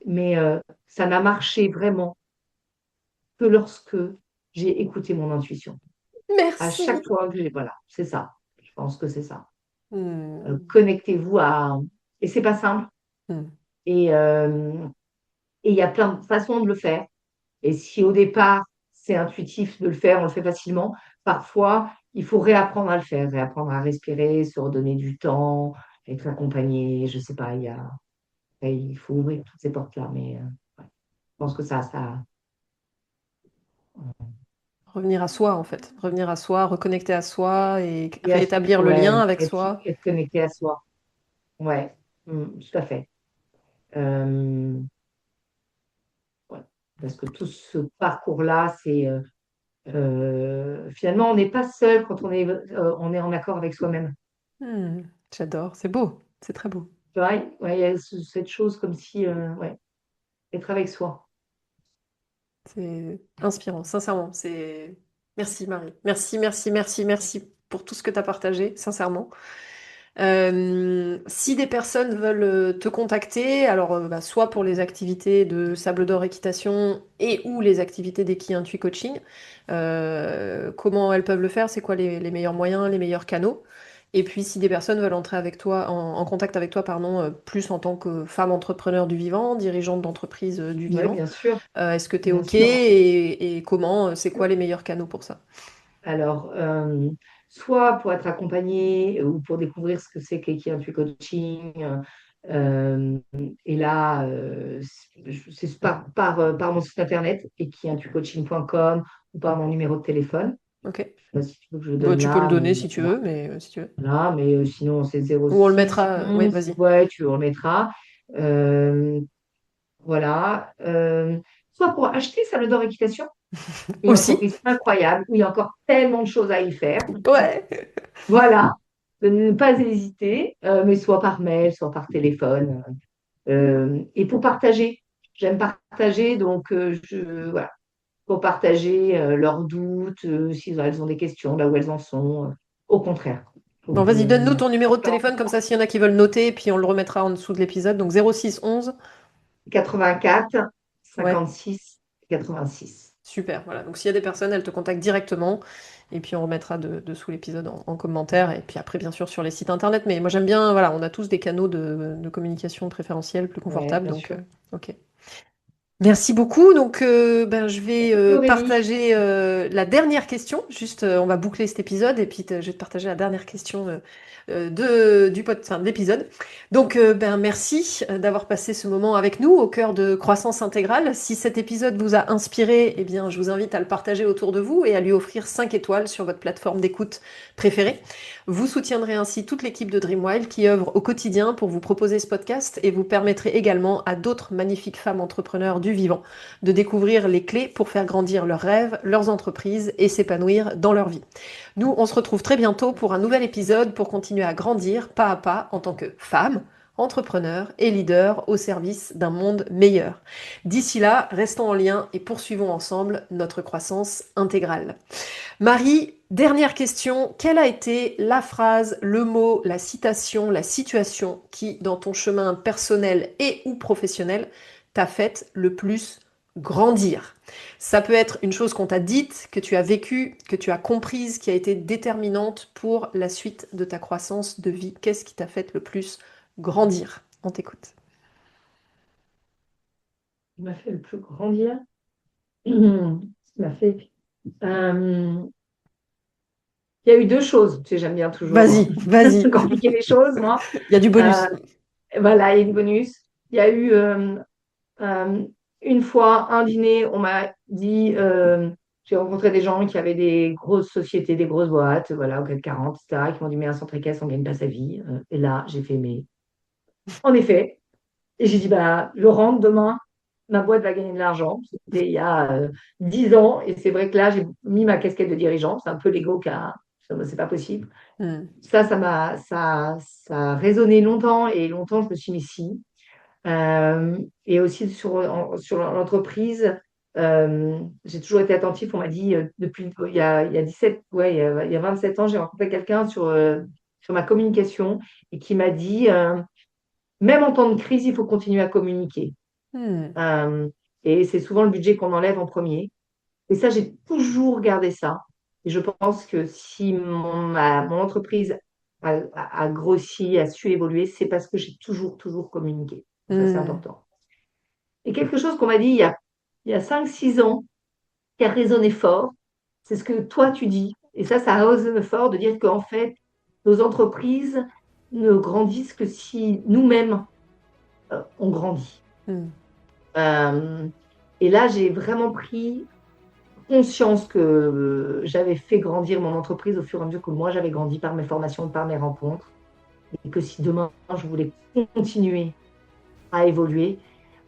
Mais ça n'a marché vraiment que lorsque j'ai écouté mon intuition. À Merci. chaque fois que j'ai... Voilà, c'est ça. Je pense que c'est ça. Mm. Connectez-vous à... Et c'est pas simple. Hmm. Et et il y a plein de façons de le faire. Et si au départ, c'est intuitif de le faire, on le fait facilement, parfois, il faut réapprendre à le faire, réapprendre à respirer, se redonner du temps, être accompagné. Je sais pas, il faut ouvrir toutes ces portes-là. Mais ouais, je pense que ça, Revenir à soi, en fait. Revenir à soi, reconnecter à soi et et réétablir le lien ouais, avec soi. être connecté à soi. Ouais, tout à fait. Euh, ouais. Parce que tout ce parcours-là, finalement, on n'est pas seul quand on est en accord avec soi-même. Hmm. J'adore, c'est beau, c'est très beau. Tu vois, ouais, il y a cette chose comme si, ouais, être avec soi. C'est inspirant, sincèrement. Merci Marie. Merci, merci, merci, merci pour tout ce que tu as partagé, sincèrement. Si des personnes veulent te contacter, alors bah, soit pour les activités de Sable d'Or Équitation et ou les activités d'Eki Intui Coaching, comment elles peuvent le faire? C'est quoi les meilleurs moyens, les meilleurs canaux? Et puis si des personnes veulent entrer avec toi, en contact avec toi, pardon, plus en tant que femme entrepreneur du vivant, dirigeante d'entreprise du Oui, vivant, bien sûr, est-ce que tu es bien OK sûr. et comment, c'est quoi les meilleurs canaux pour ça? Alors, soit pour être accompagné ou pour découvrir ce que c'est qu'Equity Intuit Coaching. euh, et là, c'est par mon site internet, equiintuicoaching.com ou par mon numéro de téléphone. OK. Je sais pas si tu veux que je le Bon, donne tu peux le là, donner mais si tu voilà. veux, mais si tu veux. Voilà, mais sinon, c'est Ou on le 06 mettra. Oui, 11. vas-y. Ouais, tu le remettras. Euh, voilà. Soit pour acheter Salle d'Or Équitation, une Aussi. entreprise incroyable où il y a encore tellement de choses à y faire. Ouais. Voilà, de ne pas hésiter, mais soit par mail, soit par téléphone. Et pour partager, j'aime partager, donc voilà, pour partager leurs doutes, si elles ont des questions, là où elles en sont, au contraire. Bon, Donc, vas-y, donne-nous ton numéro de téléphone, comme ça, s'il y en a qui veulent noter, puis on le remettra en dessous de l'épisode. Donc 06 11. 84 Ouais, 56 86. super. Voilà. Donc s'il y a des personnes, elles te contactent directement. Et puis on remettra dessous l'épisode en commentaire. Et puis après, bien sûr, sur les sites internet. Mais moi, j'aime bien, voilà, on a tous des canaux de communication préférentiels, plus Ouais, confortables. bien Donc, sûr. OK. Merci beaucoup. Donc, ben, je vais Merci Aurélie. partager la dernière question. Juste, on va boucler cet épisode et puis je vais te partager la dernière question enfin, de l'épisode. Donc, ben, merci d'avoir passé ce moment avec nous au cœur de Croissance Intégrale. Si cet épisode vous a inspiré, eh bien, je vous invite à le partager autour de vous et à lui offrir 5 étoiles sur votre plateforme d'écoute préférée. Vous soutiendrez ainsi toute l'équipe de Dreamwild qui œuvre au quotidien pour vous proposer ce podcast et vous permettrez également à d'autres magnifiques femmes entrepreneurs du vivant de découvrir les clés pour faire grandir leurs rêves, leurs entreprises et s'épanouir dans leur vie. Nous, on se retrouve très bientôt pour un nouvel épisode pour continuer à grandir pas à pas en tant que femme, entrepreneur et leader au service d'un monde meilleur. D'ici là, restons en lien et poursuivons ensemble notre croissance intégrale. Marie, dernière question. Quelle a été la phrase, le mot, la citation, la situation qui, dans ton chemin personnel et ou professionnel, t'a fait le plus grandir? Ça peut être une chose qu'on t'a dite, que tu as vécue, que tu as comprise, qui a été déterminante pour la suite de ta croissance de vie. Qu'est-ce qui t'a fait le plus grandir? On t'écoute. Il m'a fait le plus grandir. Il m'a fait. euh, il y a eu deux choses. Tu sais, j'aime bien toujours Vas-y, vas-y. compliquer les choses, moi. Il y a du Euh, bonus. voilà, il y a une bonus. Il y a eu euh, une fois un dîner, on m'a dit, j'ai rencontré des gens qui avaient des grosses sociétés, des grosses boîtes, voilà, au CAC 40, etc., qui m'ont dit, mais un centre équestre, on ne gagne pas sa vie. Et là, j'ai fait, mais en effet. Et j'ai dit, bah, je rentre demain, ma boîte va gagner de l'argent. C'était il y a 10 ans. Et c'est vrai que là, j'ai mis ma casquette de dirigeant. C'est un peu l'ego qui a. C'est pas possible. Hmm. Ça a résonné longtemps et longtemps, je me suis mis si. Et aussi sur l'entreprise, j'ai toujours été attentif. On m'a dit, depuis il y a 17, ouais, il y a 27 ans, j'ai rencontré quelqu'un sur ma communication et qui m'a dit, même en temps de crise, il faut continuer à communiquer. Hmm. Euh, et c'est souvent le budget qu'on enlève en premier. Et ça, j'ai toujours gardé ça. Et je pense que si mon entreprise a grossi, a su évoluer, c'est parce que j'ai toujours, toujours communiqué. Donc ça, c'est important. Et quelque chose qu'on m'a dit il y a 5-6 ans, qui a résonné fort, c'est ce que toi tu dis. Et ça résonne fort de dire qu'en fait, nos entreprises ne grandissent que si nous-mêmes, on grandit. Euh, et là, j'ai vraiment pris conscience que j'avais fait grandir mon entreprise au fur et à mesure que moi, j'avais grandi par mes formations, par mes rencontres. Et que si demain, je voulais continuer à évoluer,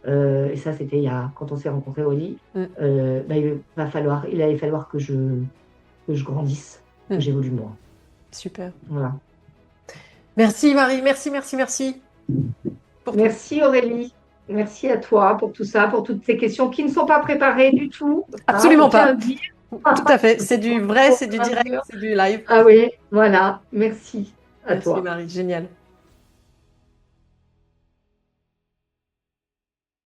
et ça, c'était quand on s'est rencontrés, Aurélie, il allait falloir que je grandisse, que j'évolue moi. Super. Voilà. Merci Marie, merci. Merci Aurélie. Merci à toi pour tout ça, pour toutes ces questions qui ne sont pas préparées du tout. Absolument Je tiens à pas. le dire. Tout à fait. C'est du vrai, c'est du direct, c'est du live. Ah oui, voilà. Merci à Merci toi. Marie, génial.